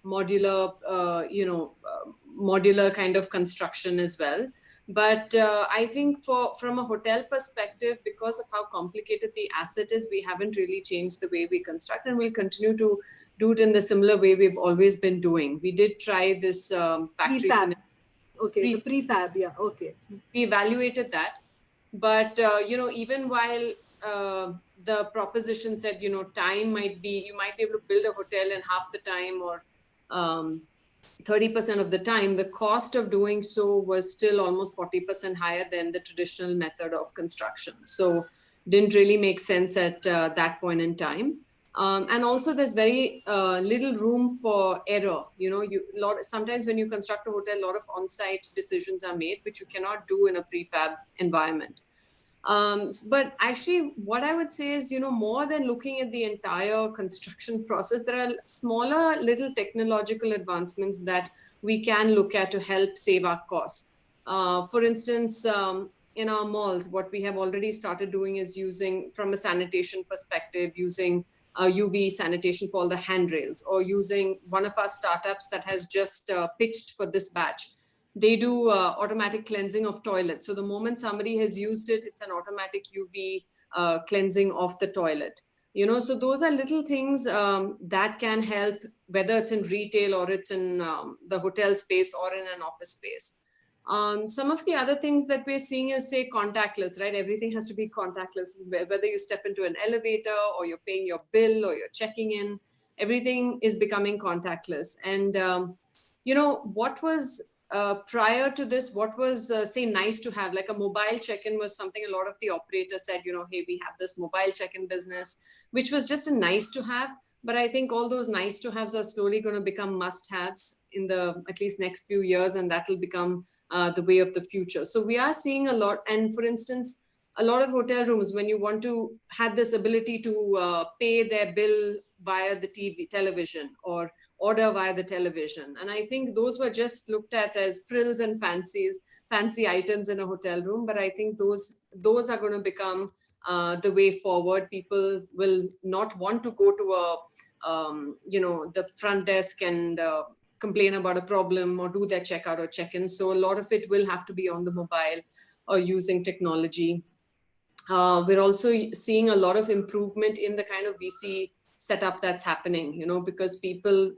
modular, modular kind of construction as well. But I think from a hotel perspective, because of how complicated the asset is, we haven't really changed the way we construct, and we'll continue to do it in the similar way we've always been doing. We did try this factory. Prefab. Okay, the prefab, yeah, okay. We evaluated that. But, even while the proposition said, time might be, you might be able to build a hotel in half the time or 30% of the time, the cost of doing so was still almost 40% higher than the traditional method of construction. So didn't really make sense at that point in time. And also there's very little room for error. Sometimes when you construct a hotel, a lot of on-site decisions are made, which you cannot do in a prefab environment. But actually, what I would say is, more than looking at the entire construction process, there are smaller little technological advancements that we can look at to help save our costs. For instance, in our malls, what we have already started doing is using, from a sanitation perspective, using UV sanitation for all the handrails, or using one of our startups that has just pitched for this batch. They do automatic cleansing of toilets. So the moment somebody has used it, it's an automatic UV cleansing of the toilet. So those are little things that can help, whether it's in retail or it's in the hotel space or in an office space. Some of the other things that we're seeing is, say, contactless, right? Everything has to be contactless, whether you step into an elevator or you're paying your bill or you're checking in. everything is becoming contactless. And what was prior to this, what was say nice to have, like a mobile check-in was something a lot of the operators said, hey, we have this mobile check-in business, which was just a nice to have. But I think all those nice to haves are slowly going to become must haves in the at least next few years, and that will become the way of the future. So we are seeing a lot. And for instance, a lot of hotel rooms, when you want to have this ability to pay their bill via the television, or order via the television. And I think those were just looked at as frills and fancy items in a hotel room. But I think those are going to become the way forward. People will not want to go to the front desk and complain about a problem or do their checkout or check-in. So a lot of it will have to be on the mobile or using technology. We're also seeing a lot of improvement in the kind of VC setup that's happening, because people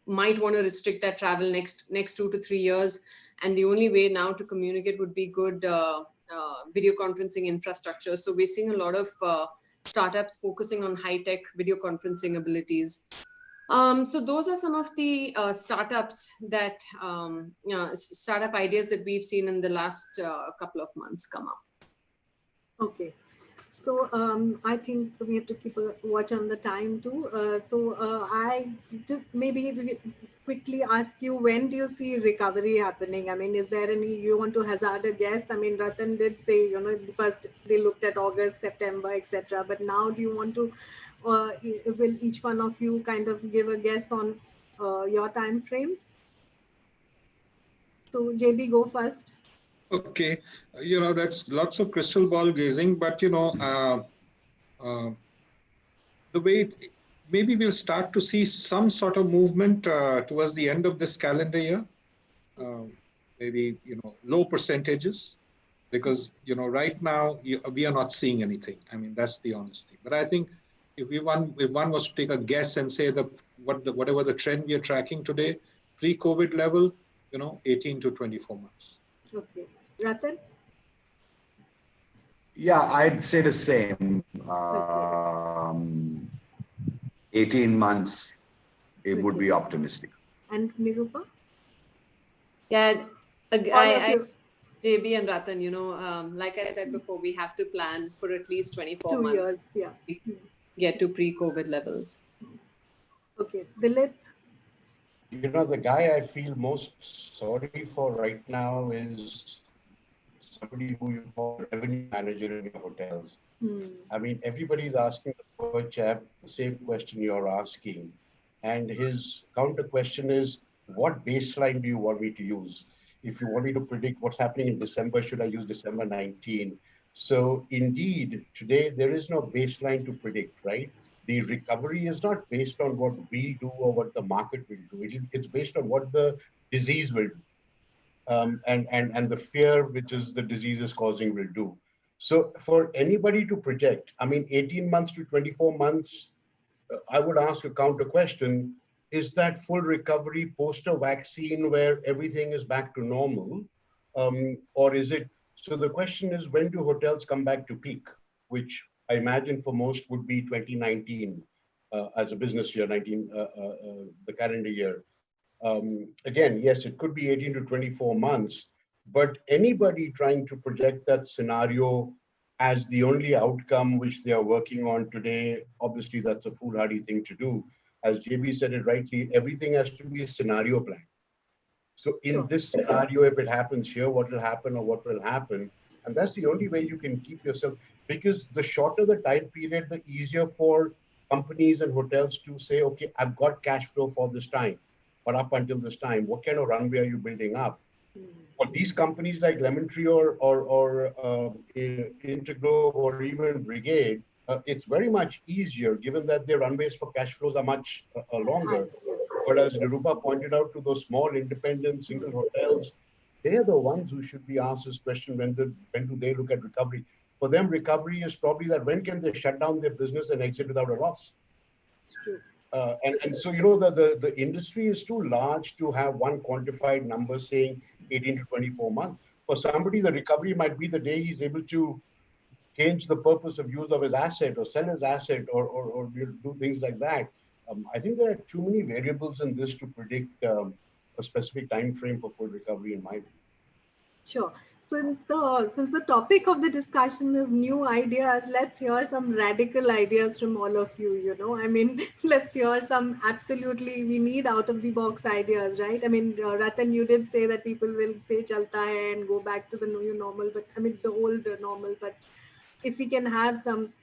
might want to restrict their travel next 2 to 3 years. And the only way now to communicate would be good video conferencing infrastructure. So we're seeing a lot of startups focusing on high-tech video conferencing abilities. So those are some of the startups that startup ideas that we've seen in the last couple of months come up. Okay. So I think we have to keep a watch on the time too. I just maybe quickly ask you, when do you see recovery happening? I mean, is there any, you want to hazard a guess? I mean, Rathan did say, first they looked at August, September, etc. But now do you want to, will each one of you kind of give a guess on your time frames? So JB, go first. Okay, that's lots of crystal ball gazing, but the way maybe we'll start to see some sort of movement towards the end of this calendar year, maybe low percentages, because right now we are not seeing anything. I mean, that's the honesty. But I think if one was to take a guess and say whatever the trend we are tracking today, pre-COVID level, 18 to 24 months. Okay. Rathan? Yeah, I'd say the same. 18 months, it would be optimistic. And Nirupa? Yeah, JB and Rathan, like I said before, we have to plan for at least 24 months. 2 years, yeah. Get to pre-COVID levels. Okay, Dilip? The guy I feel most sorry for right now is somebody who you call revenue manager in your hotels. I mean, everybody's asking the poor chap the same question you're asking. And his counter question is, what baseline do you want me to use? If you want me to predict what's happening in December, should I use December 19? So indeed, today there is no baseline to predict, right? The recovery is not based on what we do or what the market will do. It's based on what the disease will do. And the fear which is the disease is causing will do. So for anybody to project, I mean, 18 months to 24 months, I would ask a counter question, is that full recovery post a vaccine where everything is back to normal? Or is it, so the question is, when do hotels come back to peak, which I imagine for most would be 2019 as a business year, the calendar year. Again, yes, it could be 18 to 24 months, but anybody trying to project that scenario as the only outcome which they are working on today, obviously that's a foolhardy thing to do. As JB said it rightly, everything has to be a scenario plan. So in this scenario, if it happens here, what will happen or what will happen? And that's the only way you can keep yourself, because the shorter the time period, the easier for companies and hotels to say, okay, I've got cash flow for this time, or up until this time, what kind of runway are you building up? For these companies like Lemon Tree or Interglobe or even Brigade, it's very much easier given that their runways for cash flows are much longer. But as Nirupa pointed out, to those small independent single hotels, they're the ones who should be asked this question, when do they look at recovery? For them, recovery is probably that when can they shut down their business and exit without a loss? And so, the industry is too large to have one quantified number saying 18 to 24 months. For somebody, the recovery might be the day he's able to change the purpose of use of his asset or sell his asset or do things like that. I think there are too many variables in this to predict a specific time frame for full recovery, in my view. Sure. Since the topic of the discussion is new ideas, let's hear some radical ideas from all of you. You know, I mean, let's hear some absolutely we need out of the box ideas, right? I mean, Rathan, you did say that people will say "chalta hai" and go back to the new normal, but I mean the old normal. But if we can have some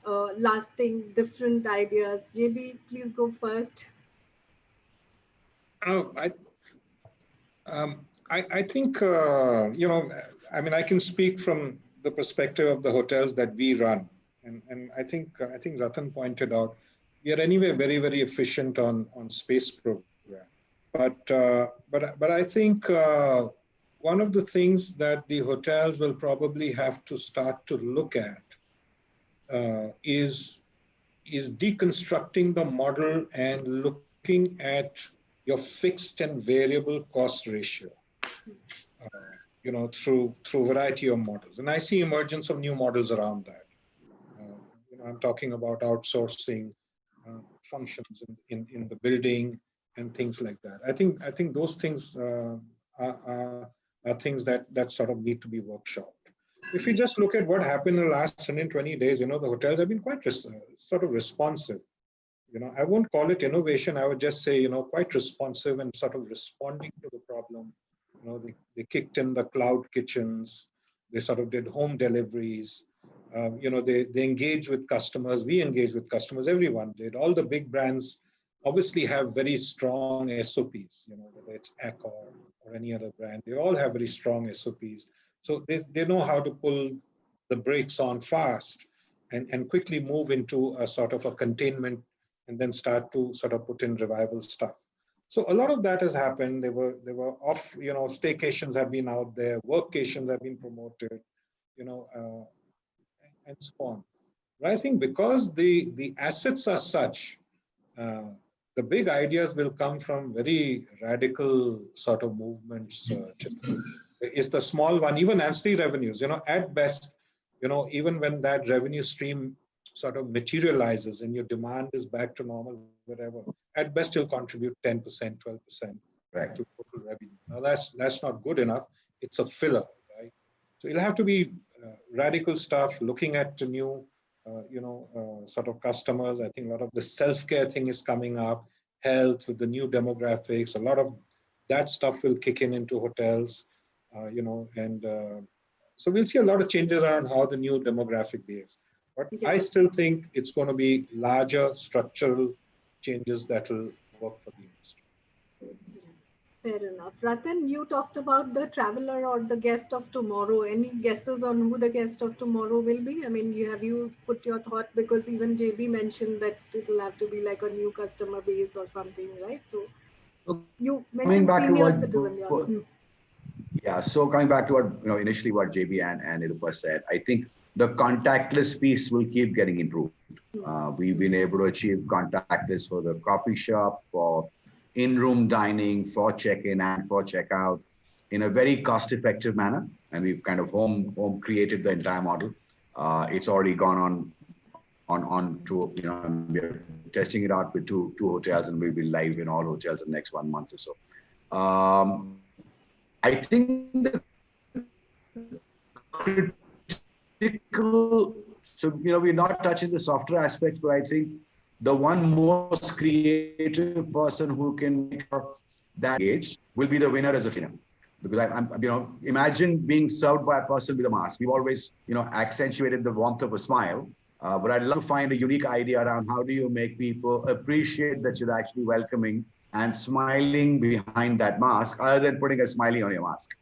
lasting, different ideas, JB, please go first. Oh, I think, I mean, I can speak from the perspective of the hotels that we run. And I think Rathan pointed out, we are anyway very, very efficient on space program. But I think one of the things that the hotels will probably have to start to look at is deconstructing the model and looking at your fixed and variable cost ratio, through variety of models. And I see emergence of new models around that. I'm talking about outsourcing functions in the building and things like that. I think those things are things that sort of need to be workshopped. If you just look at what happened in the last 120 days, the hotels have been quite sort of responsive. I won't call it innovation. I would just say, quite responsive and sort of responding to the problem. They kicked in the cloud kitchens. They sort of did home deliveries. They engage with customers. We engage with customers. Everyone did. All the big brands obviously have very strong SOPs, whether it's Accor or any other brand. They all have very strong SOPs. So they know how to pull the brakes on fast and quickly move into a sort of a containment and then start to sort of put in revival stuff. So a lot of that has happened. They were off, staycations have been out there, workcations have been promoted, and so on. But I think because the assets are such, the big ideas will come from very radical sort of movements. Is the small one, even ancillary revenues, at best, even when that revenue stream sort of materializes and your demand is back to normal, whatever, at best you'll contribute 10%, 12% Right. to total revenue. Now that's not good enough. It's a filler, right? So it'll have to be radical stuff, looking at the new, sort of customers. I think a lot of the self-care thing is coming up, health with the new demographics. A lot of that stuff will kick into hotels, so we'll see a lot of changes around how the new demographic behaves. But I still think it's going to be larger structural changes that will work for the industry. Fair enough. Rathan, you talked about the traveler or the guest of tomorrow. Any guesses on who the guest of tomorrow will be? I mean, have you put your thought, because even JB mentioned that it'll have to be like a new customer base or something, right? So you mentioned senior citizen. Yeah, so coming back to what, initially what JB and Nirupa said, I think the contactless piece will keep getting improved. We've been able to achieve contactless for the coffee shop, for in-room dining, for check-in and for checkout in a very cost-effective manner. And we've kind of home created the entire model. It's already gone on to, we're testing it out with two hotels, and we'll be live in all hotels in the next 1 month or so. I think the critical, so, we're not touching the software aspect, but I think the one most creative person who can make that engage will be the winner as a trainer. Because I'm imagine being served by a person with a mask. We've always, accentuated the warmth of a smile. But I'd love to find a unique idea around how do you make people appreciate that you're actually welcoming and smiling behind that mask, other than putting a smiley on your mask.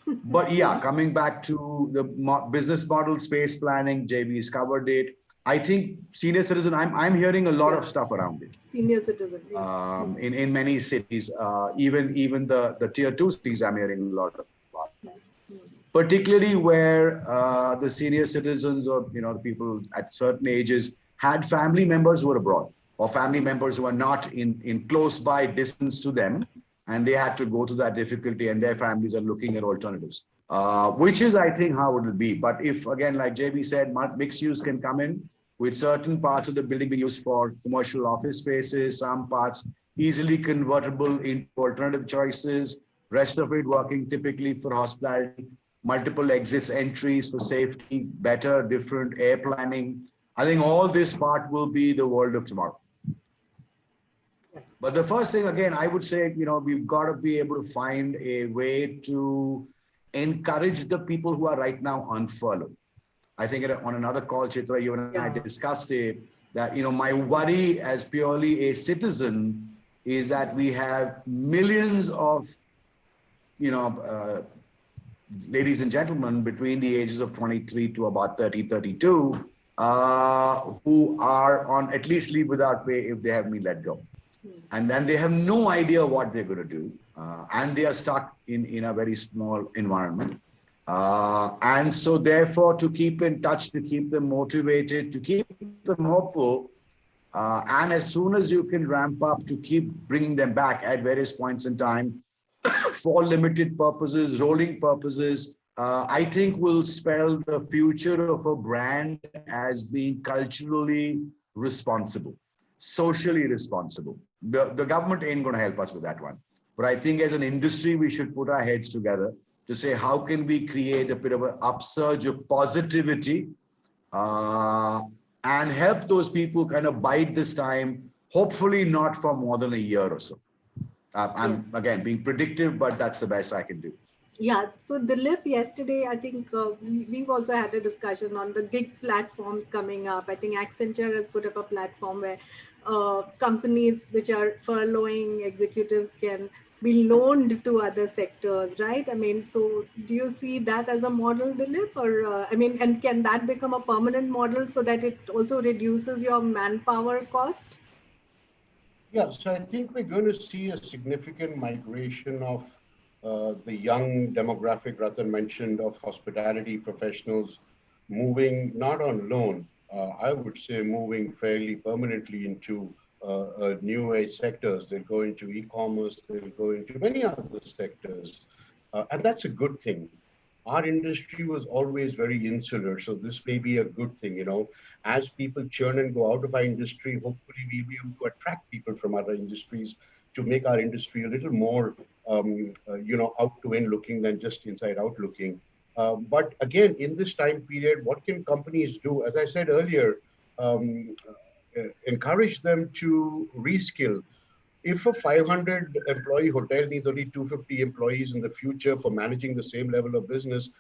But yeah, coming back to the business model, space planning, JB's covered it. I think senior citizen, I'm hearing a lot of stuff around it. Senior citizen. In many cities, even the tier 2 cities, I'm hearing a lot of. Particularly where the senior citizens or the people at certain ages had family members who were abroad, or family members who are not in close by distance to them, and they had to go through that difficulty, and their families are looking at alternatives, which is, I think, how it will be. But if, again, like JB said, mixed use can come in, with certain parts of the building being used for commercial office spaces, some parts easily convertible into alternative choices, rest of it working typically for hospitality, multiple exits, entries for safety, better, different air planning. I think all this part will be the world of tomorrow. But the first thing, again, I would say, we've got to be able to find a way to encourage the people who are right now on furlough. I think on another call, Chitra, you and I discussed it, that, my worry as purely a citizen is that we have millions of, ladies and gentlemen between the ages of 23 to about 30, 32, who are on at least leave without pay if they have been let go. And then they have no idea what they're going to do. And they are stuck in a very small environment. And so therefore, to keep in touch, to keep them motivated, to keep them hopeful, and as soon as you can ramp up to keep bringing them back at various points in time for limited purposes, rolling purposes, I think will spell the future of a brand as being culturally responsible, socially responsible. The government ain't going to help us with that one. But I think as an industry, we should put our heads together to say, how can we create a bit of an upsurge of positivity and help those people kind of bide this time, hopefully not for more than a year or so. I'm, again, being predictive, but that's the best I can do. Yeah, so Dilip, yesterday, I think we've also had a discussion on the gig platforms coming up. I think Accenture has put up a platform where companies which are furloughing executives can be loaned to other sectors, right? I mean, so do you see that as a model, Dilip? Or, and can that become a permanent model so that it also reduces your manpower cost? Yeah, so I think we're going to see a significant migration of the young demographic Rathan mentioned of hospitality professionals moving not on loan, I would say moving fairly permanently into new age sectors. They'll go into e-commerce, they'll go into many other sectors. And that's a good thing. Our industry was always very insular, so this may be a good thing, as people churn and go out of our industry, hopefully we'll be able to attract people from other industries to make our industry a little more, out to in looking than just inside out looking. But again, in this time period, what can companies do? As I said earlier, encourage them to reskill. If a 500 employee hotel needs only 250 employees in the future for managing the same level of business,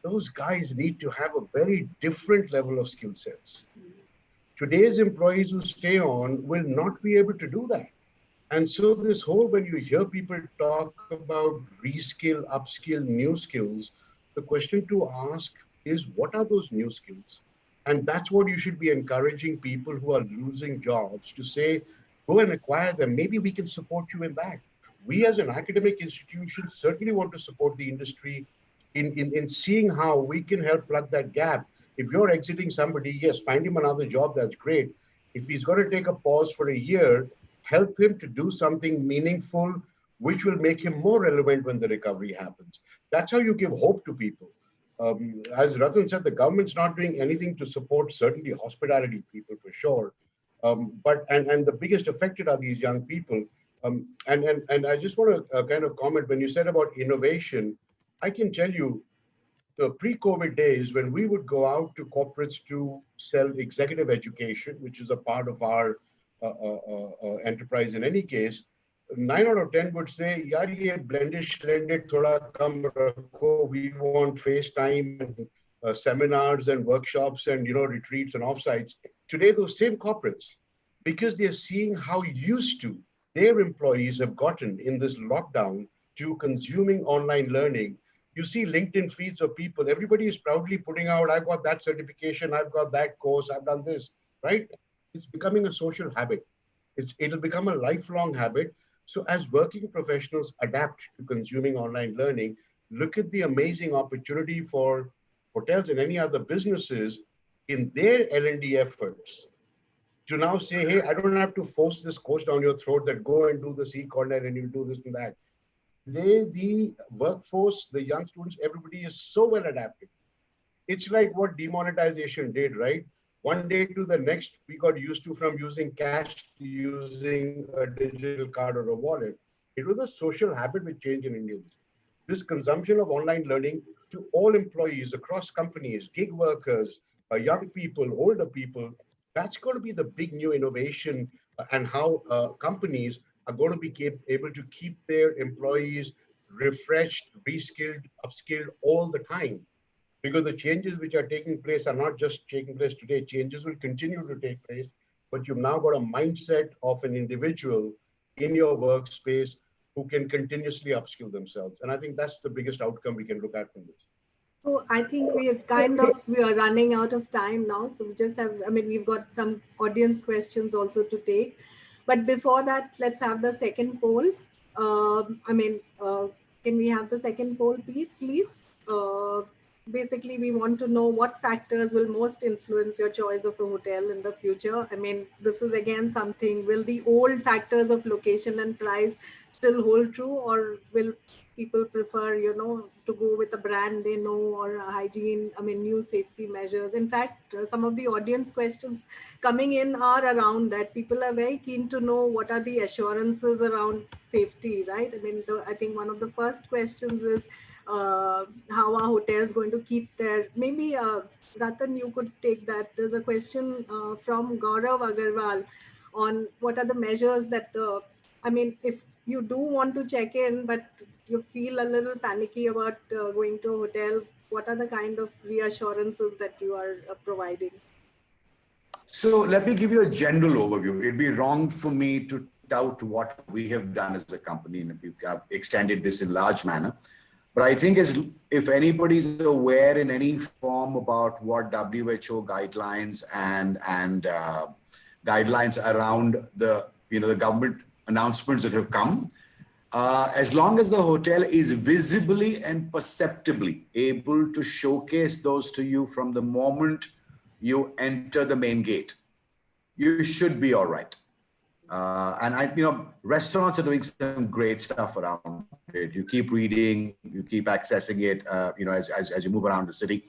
those guys need to have a very different level of skill sets. Today's employees who stay on will not be able to do that. And so this whole, when you hear people talk about reskill, upskill, new skills, the question to ask is, what are those new skills? And that's what you should be encouraging people who are losing jobs to say, go and acquire them. Maybe we can support you in that. We as an academic institution certainly want to support the industry in seeing how we can help plug that gap. If you're exiting somebody, yes, find him another job, that's great. If he's going to take a pause for a year, help him to do something meaningful, which will make him more relevant when the recovery happens. That's how you give hope to people. As Rathan said, the government's not doing anything to support certainly hospitality people for sure. But the biggest affected are these young people. And I just want to kind of comment when you said about innovation. I can tell you, the pre-COVID days when we would go out to corporates to sell executive education, which is a part of our enterprise in any case, 9 out of 10 would say, "Yaar, ye blended, splendid, thoda kam rakho. We want FaceTime and seminars and workshops and retreats and offsites." Today, those same corporates, because they're seeing how used to their employees have gotten in this lockdown to consuming online learning. You see LinkedIn feeds of people, everybody is proudly putting out, "I've got that certification, I've got that course, I've done this," right? It's becoming a social habit. It'll become a lifelong habit. So as working professionals adapt to consuming online learning, look at the amazing opportunity for hotels and any other businesses in their L&D efforts to now say, "Hey, I don't have to force this course down your throat that go and do this e-corner and you do this and that." Today, the workforce, the young students, everybody is so well adapted. It's like what demonetization did, right? One day to the next, we got used to from using cash to using a digital card or a wallet. It was a social habit which changed in Indians. This consumption of online learning to all employees across companies, gig workers, young people, older people, that's going to be the big new innovation and how companies are going to be able to keep their employees refreshed, reskilled, upskilled all the time. Because the changes which are taking place are not just taking place today, changes will continue to take place. But you've now got a mindset of an individual in your workspace who can continuously upskill themselves. And I think that's the biggest outcome we can look at from this. So I think we are running out of time now. So we just have, I mean, we've got some audience questions also to take. But before that, let's have the second poll. Can we have the second poll, please? Basically, we want to know what factors will most influence your choice of a hotel in the future. I mean, this is again something, will the old factors of location and price still hold true, or will people prefer, to go with a brand they know, or a hygiene, I mean, new safety measures? In fact, some of the audience questions coming in are around that. People are very keen to know what are the assurances around safety, right? I mean, I think one of the first questions is how are hotels going to keep their, maybe Rathan, you could take that. There's a question from Gaurav Agarwal on what are the measures that I mean, if you do want to check in, but you feel a little panicky about going to a hotel, what are the kind of reassurances that you are providing? So let me give you a general overview. It'd be wrong for me to tout what we have done as a company, and we've extended this in large manner. But I think if anybody's aware in any form about what WHO guidelines and guidelines around the government announcements that have come, as long as the hotel is visibly and perceptibly able to showcase those to you from the moment you enter the main gate, you should be all right. Restaurants are doing some great stuff around it. You keep reading, you keep accessing it, as you move around the city.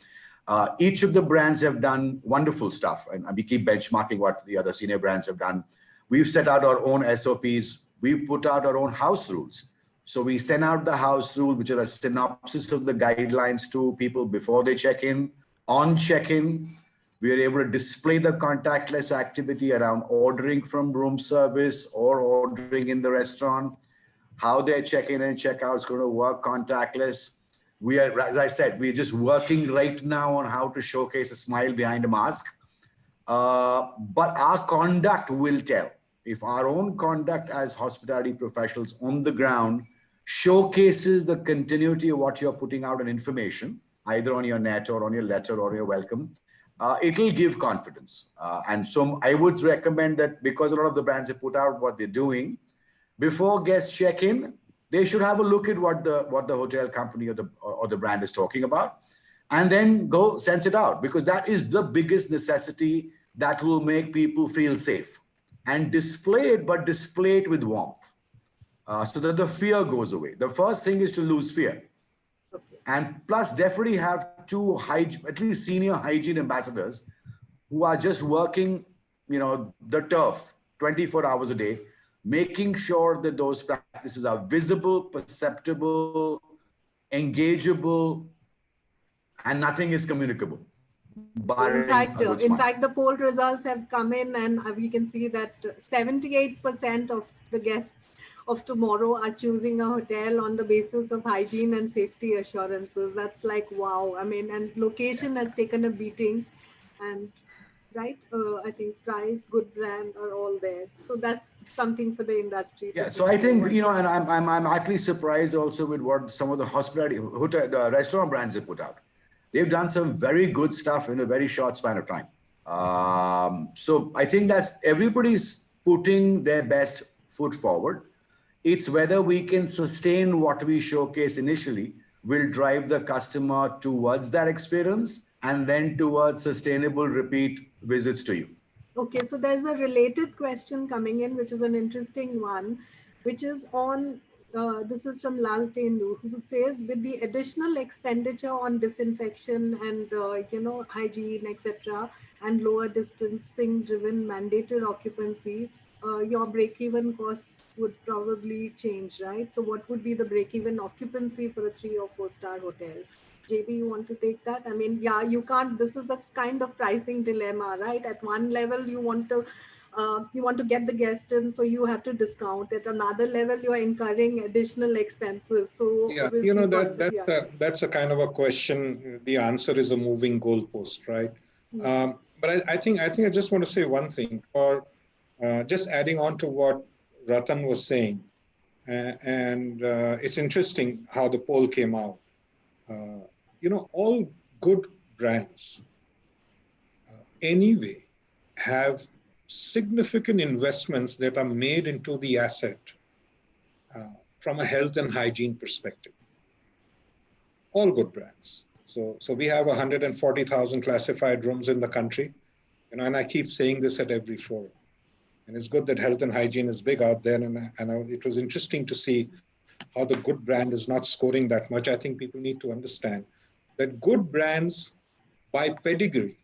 Each of the brands have done wonderful stuff, and we keep benchmarking what the other senior brands have done. We've set out our own SOPs. We've put out our own house rules. So we send out the house rule, which are a synopsis of the guidelines to people before they check in. On check-in, we are able to display the contactless activity around ordering from room service or ordering in the restaurant, how their check-in and check-out is going to work contactless. We are, as I said, we're just working right now on how to showcase a smile behind a mask. But our conduct will tell. If our own conduct as hospitality professionals on the ground showcases the continuity of what you're putting out in information, either on your net or on your letter or your welcome, it'll give confidence. And so I would recommend that, because a lot of the brands have put out what they're doing, before guests check in, they should have a look at what the hotel company or the brand is talking about, and then go sense it out, because that is the biggest necessity that will make people feel safe. And display it, but display it with warmth, so that the fear goes away. The first thing is to lose fear. Okay. And plus, definitely have two at least senior hygiene ambassadors who are just working, the turf 24 hours a day, making sure that those practices are visible, perceptible, engageable, and nothing is communicable. In fact, the poll results have come in, and we can see that 78% of the guests of tomorrow are choosing a hotel on the basis of hygiene and safety assurances. That's like, wow. I mean, and location has taken a beating, and right, I think price, good brand are all there. So that's something for the industry. Yeah. So I think, and I'm actually surprised also with what some of the the restaurant brands have put out. They've done some very good stuff in a very short span of time. So I think that's everybody's putting their best foot forward. It's whether we can sustain what we showcase initially will drive the customer towards that experience and then towards sustainable repeat visits to you. Okay, so there's a related question coming in, which is an interesting one, which is on This is from Lal Tendu, who says, with the additional expenditure on disinfection and hygiene, etc., and lower distancing driven mandated occupancy, your break-even costs would probably change, right? So, what would be the break-even occupancy for a 3 or 4 star hotel? JB, you want to take that? I mean, yeah, you can't. This is a kind of pricing dilemma, right? At one level, you want to get the guest in, so you have to discount. At another level, you are incurring additional expenses. So Yeah, obviously, yeah. that's a kind of a question. The answer is a moving goalpost, right? Hmm. But I think I just want to say one thing, or just adding on to what Rathan was saying, and it's interesting how the poll came out. Uh, all good brands anyway have significant investments that are made into the asset uh, from a health and hygiene perspective. All good brands. So we have 140,000 classified rooms in the country, and I keep saying this at every forum. And it's good that health and hygiene is big out there, and it was interesting to see how the good brand is not scoring that much. I think people need to understand that good brands by pedigree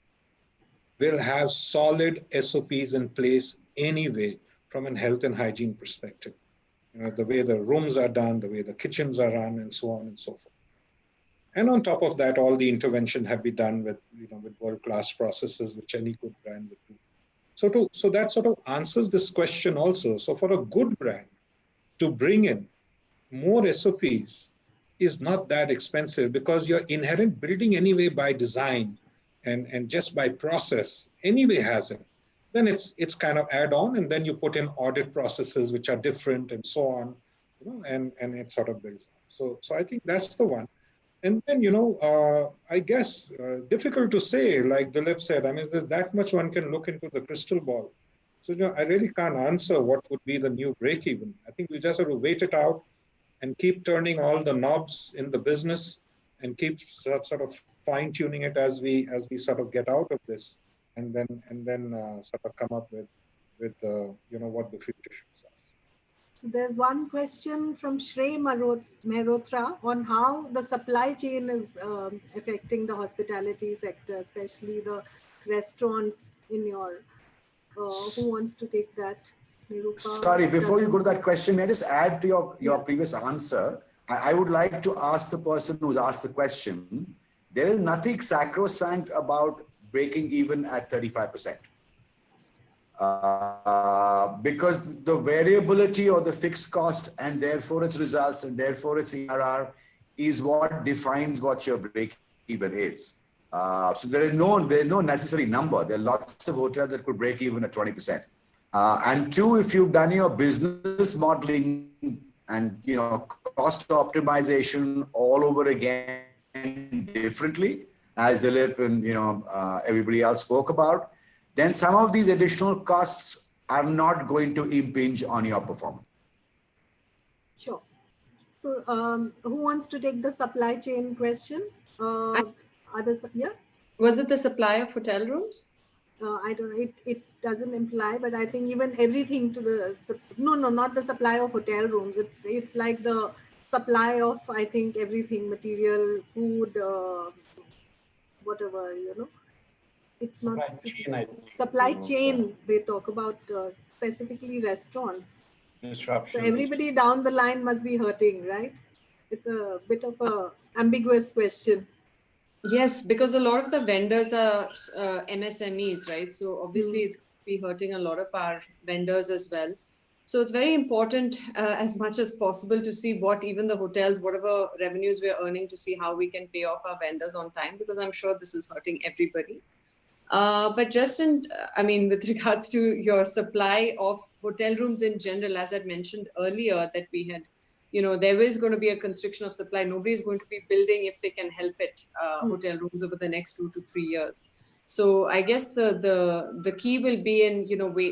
will have solid SOPs in place anyway from a health and hygiene perspective. The way the rooms are done, the way the kitchens are run, and so on and so forth. And on top of that, all the intervention have been done with world-class processes, which any good brand would do. So that sort of answers this question also. So for a good brand to bring in more SOPs is not that expensive, because your inherent building anyway by design and just by process anyway has it. Then it's kind of add on, and then you put in audit processes which are different and so on, and it sort of builds on. So I think that's the one. And then, I guess difficult to say, like Dilip said, I mean, there's that much one can look into the crystal ball. So, I really can't answer what would be the new break even. I think we just have to wait it out and keep turning all the knobs in the business and keep sort of fine tuning it as we sort of get out of this, and then sort of come up with what the future shows us. So there's one question from Shrey Mehrotra on how the supply chain is affecting the hospitality sector, especially the restaurants in your. Who wants to take that? Nirupa, Sorry, before you Rattan? go to that question, may I just add to your Yeah. previous answer? I would like to ask the person who's asked the question, there is nothing sacrosanct about breaking even at 35%. Because the variability or the fixed cost and therefore its results and therefore its ERR is what defines what your break even is. So there is no necessary number. There are lots of hotels that could break even at 20%. And two, if you've done your business modeling and cost optimization all over again differently, as Dilip and everybody else spoke about, then some of these additional costs are not going to impinge on your performance. Sure. So, who wants to take the supply chain question? Yeah. Was it the supply of hotel rooms? I don't know. It doesn't imply, but I think even everything to no, not the supply of hotel rooms. It's like the supply of, I think, everything, material, food, whatever. It's not Supply chain, I think. supply chain. They talk about specifically restaurants. So Disruptions. everybody down the line must be hurting, right? It's a bit of a ambiguous question. Yes, because a lot of the vendors are MSMEs, right? So obviously it's going to be hurting a lot of our vendors as well. So it's very important as much as possible to see what even the hotels, whatever revenues we're earning, to see how we can pay off our vendors on time, because I'm sure this is hurting everybody. But just with regards to your supply of hotel rooms in general, as I'd mentioned earlier, that we had, there is going to be a constriction of supply. Nobody is going to be building, if they can help it, hotel rooms over the next 2 to 3 years. So I guess the key will be in,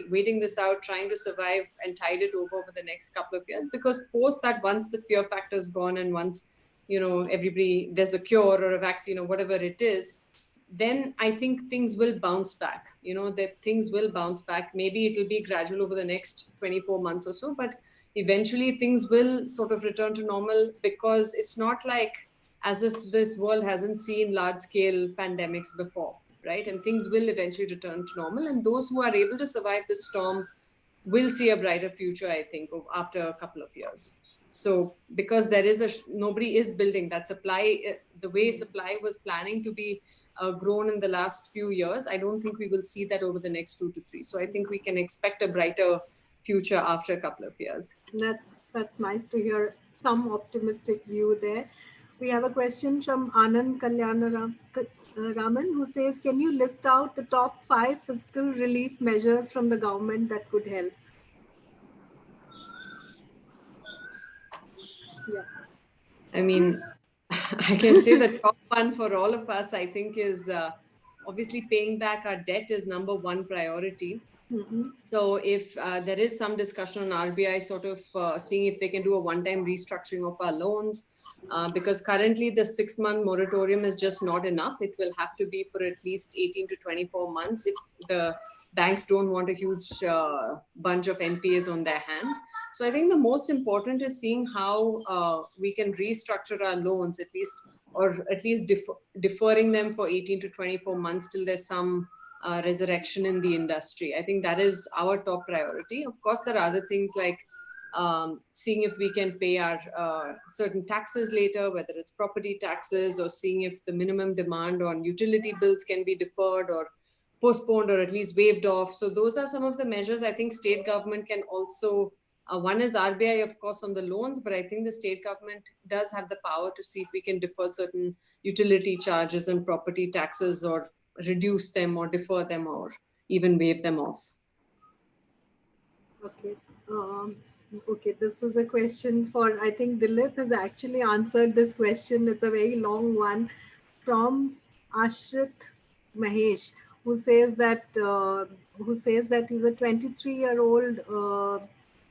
waiting this out, trying to survive and tide it over the next couple of years, because post that, once the fear factor is gone and once, everybody, there's a cure or a vaccine or whatever it is, then I think things will bounce back. That things will bounce back. Maybe it'll be gradual over the next 24 months or so, but eventually things will sort of return to normal, because it's not like as if this world hasn't seen large scale pandemics before, right? And things will eventually return to normal. And those who are able to survive the storm will see a brighter future, I think, after a couple of years. So because there is nobody is building that supply, the way supply was planning to be grown in the last few years, I don't think we will see that over the next 2 to 3. So I think we can expect a brighter future after a couple of years. That's nice to hear some optimistic view there. We have a question from Anand Raman, who says, can you list out the top 5 fiscal relief measures from the government that could help? Yeah. I mean, I can say the top one for all of us, I think, is obviously paying back our debt is number one priority. Mm-hmm. So if there is some discussion on RBI sort of seeing if they can do a one-time restructuring of our loans, because currently the 6-month moratorium is just not enough. It will have to be for at least 18 to 24 months if the banks don't want a huge bunch of NPAs on their hands. So I think the most important is seeing how we can restructure our loans at least, or at least deferring them for 18 to 24 months till there's some resurrection in the industry. I think that is our top priority. Of course, there are other things like seeing if we can pay our certain taxes later, whether it's property taxes, or seeing if the minimum demand on utility bills can be deferred or postponed or at least waived off. So those are some of the measures I think state government can also, one is RBI, of course, on the loans, but I think the state government does have the power to see if we can defer certain utility charges and property taxes, or reduce them or defer them or even waive them off. Okay. Okay, this was a question for, I think Dilip has actually answered this question. It's a very long one from Ashrit Mahesh, who says that he's a 23-year-old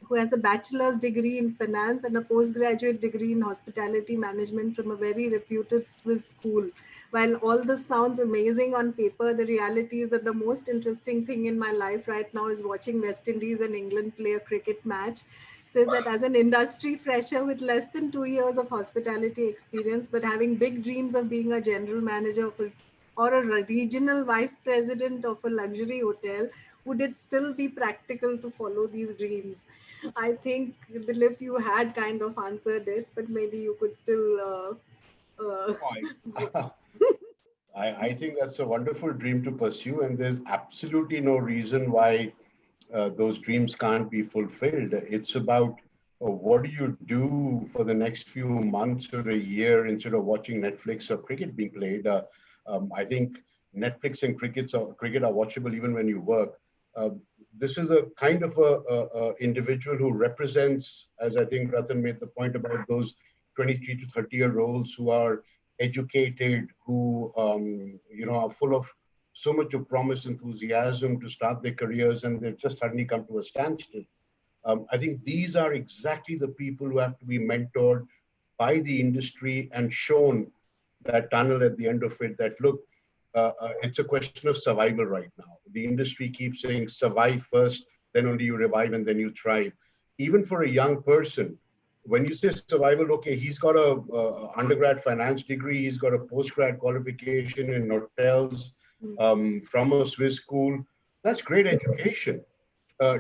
who has a bachelor's degree in finance and a postgraduate degree in hospitality management from a very reputed Swiss school. While all this sounds amazing on paper, the reality is that the most interesting thing in my life right now is watching West Indies and England play a cricket match. Says that as an industry fresher with less than 2 years of hospitality experience, but having big dreams of being a general manager or a regional vice president of a luxury hotel, would it still be practical to follow these dreams? I think, Dilip, you had kind of answered it, but maybe you could still I, I think that's a wonderful dream to pursue, and there's absolutely no reason why those dreams can't be fulfilled. It's about what do you do for the next few months or a year instead of watching Netflix or cricket being played. I think Netflix and cricket are watchable even when you work. Uh, this is a kind of a individual who represents, as I think Rathan made the point about those 23 to 30-year-olds who are educated, who are full of so much of promise, enthusiasm to start their careers, and they've just suddenly come to a standstill. I think these are exactly the people who have to be mentored by the industry and shown that tunnel at the end of it, that look, it's a question of survival right now. The industry keeps saying survive first, then only you revive and then you thrive. Even for a young person, when you say survival, okay, he's got a undergrad finance degree, he's got a postgrad qualification in hotels from a Swiss school. That's great education.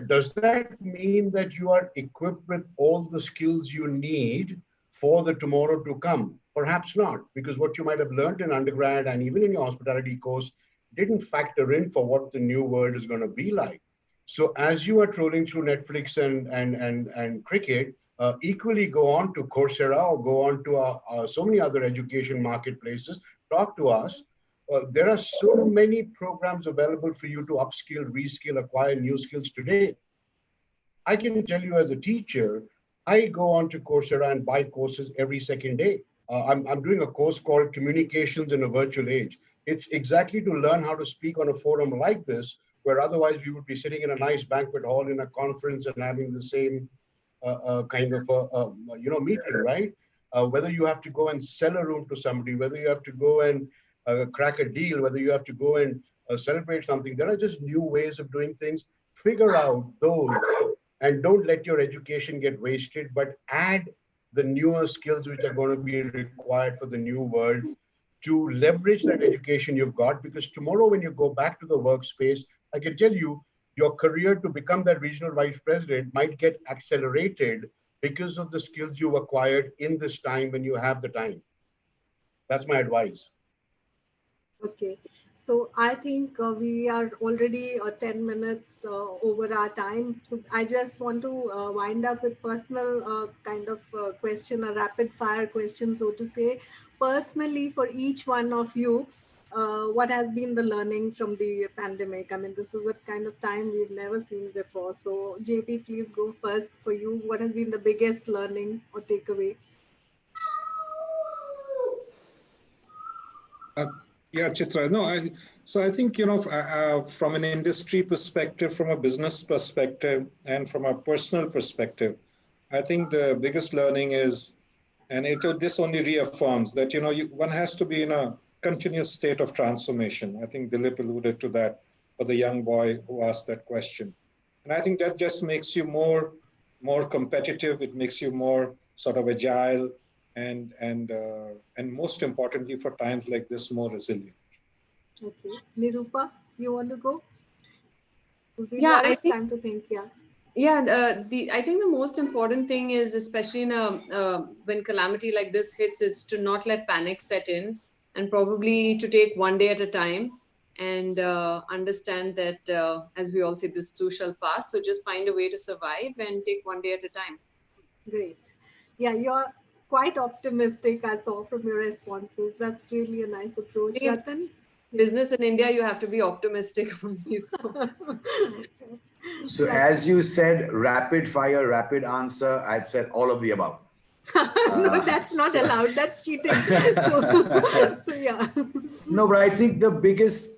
Does that mean that you are equipped with all the skills you need for the tomorrow to come? Perhaps not, because what you might have learned in undergrad and even in your hospitality course didn't factor in for what the new world is going to be like. So as you are trolling through Netflix and cricket, equally go on to Coursera or go on to so many other education marketplaces, talk to us. There are so many programs available for you to upskill, reskill, acquire new skills today. I can tell you as a teacher, I go on to Coursera and buy courses every second day. I'm doing a course called Communications in a Virtual Age. It's exactly to learn how to speak on a forum like this, where otherwise we would be sitting in a nice banquet hall in a conference and having the same kind of meeting, right? Whether you have to go and sell a room to somebody, whether you have to go and crack a deal, whether you have to go and celebrate something, there are just new ways of doing things. Figure out those And don't let your education get wasted, but add the newer skills which are going to be required for the new world to leverage that education you've got. Because tomorrow, when you go back to the workspace, I can tell you your career to become that regional vice president might get accelerated because of the skills you've acquired in this time when you have the time. That's my advice. Okay. So I think we are already 10 minutes over our time. So I just want to wind up with personal kind of question, a rapid fire question, so to say. Personally, for each one of you, what has been the learning from the pandemic? I mean, this is a kind of time we've never seen before. So JP, please go first for you. What has been the biggest learning or takeaway? Uh, yeah, Chitra. No, so I think, from an industry perspective, from a business perspective, and from a personal perspective, I think the biggest learning is, and this only reaffirms that, one has to be in a continuous state of transformation. I think Dilip alluded to that for the young boy who asked that question. And I think that just makes you more competitive. It makes you more sort of agile, and most importantly, for times like this, more resilient. Okay. Nirupa, you want to go? We'll give you Yeah, all I the think time to think. Yeah. yeah, the I think the most important thing is, especially in a when calamity like this hits, is to not let panic set in, and probably to take one day at a time, and understand that, as we all say, this too shall pass. So just find a way to survive and take one day at a time. Great. Yeah, you're quite optimistic, I saw from your responses. That's really a nice approach. Being in Rathan? Yes. business in India, you have to be optimistic only. So So Rat- as you said, rapid fire, rapid answer, I'd said all of the above. no, that's not So allowed. That's cheating. So yeah. no, but I think the biggest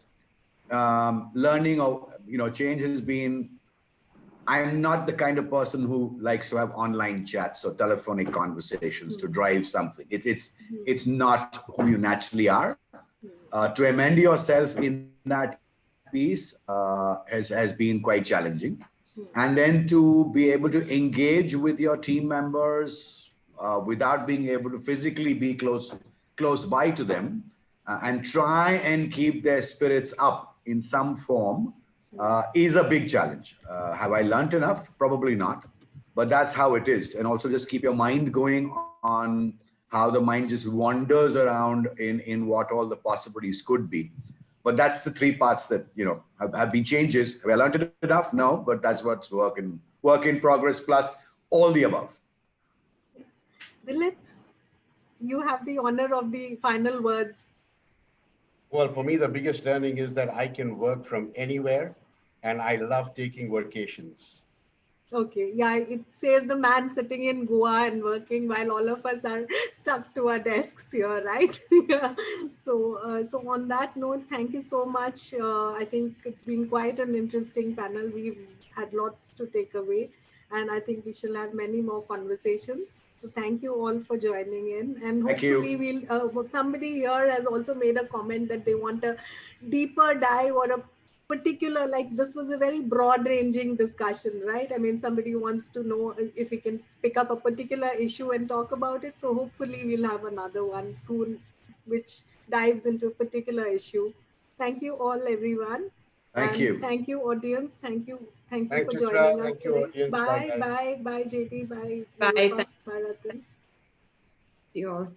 learning or change has been I'm not the kind of person who likes to have online chats or telephonic conversations to drive something. It's not who you naturally are. To amend yourself in that piece has been quite challenging, and then to be able to engage with your team members without being able to physically be close by to them, and try and keep their spirits up in some form is a big challenge. Have I learned enough? Probably not, but that's how it is. And also just keep your mind going on how the mind just wanders around in what all the possibilities could be. But that's the three parts that have been changes. Have I learned enough? No, but that's what's work in progress plus all the above. Dilip, you have the honor of the final words. Well, for me, the biggest learning is that I can work from anywhere, and I love taking vacations. Okay, yeah, it says the man sitting in Goa and working while all of us are stuck to our desks here, right? Yeah. So on that note, thank you so much. I think it's been quite an interesting panel. We've had lots to take away, and I think we shall have many more conversations. So thank you all for joining in, and Thank hopefully you. somebody here has also made a comment that they want a deeper dive or a particular, like, this was a very broad ranging discussion, right? I mean, somebody wants to know if we can pick up a particular issue and talk about it. So hopefully we'll have another one soon which dives into a particular issue. Thank you all, everyone, Thank and you. thank you, audience. Thank you Thanks, for Chitra. joining us Thank you, today. audience. Bye, Bye guys. bye bye JP, bye bye, Nirupa, thank bye Rathan. you all.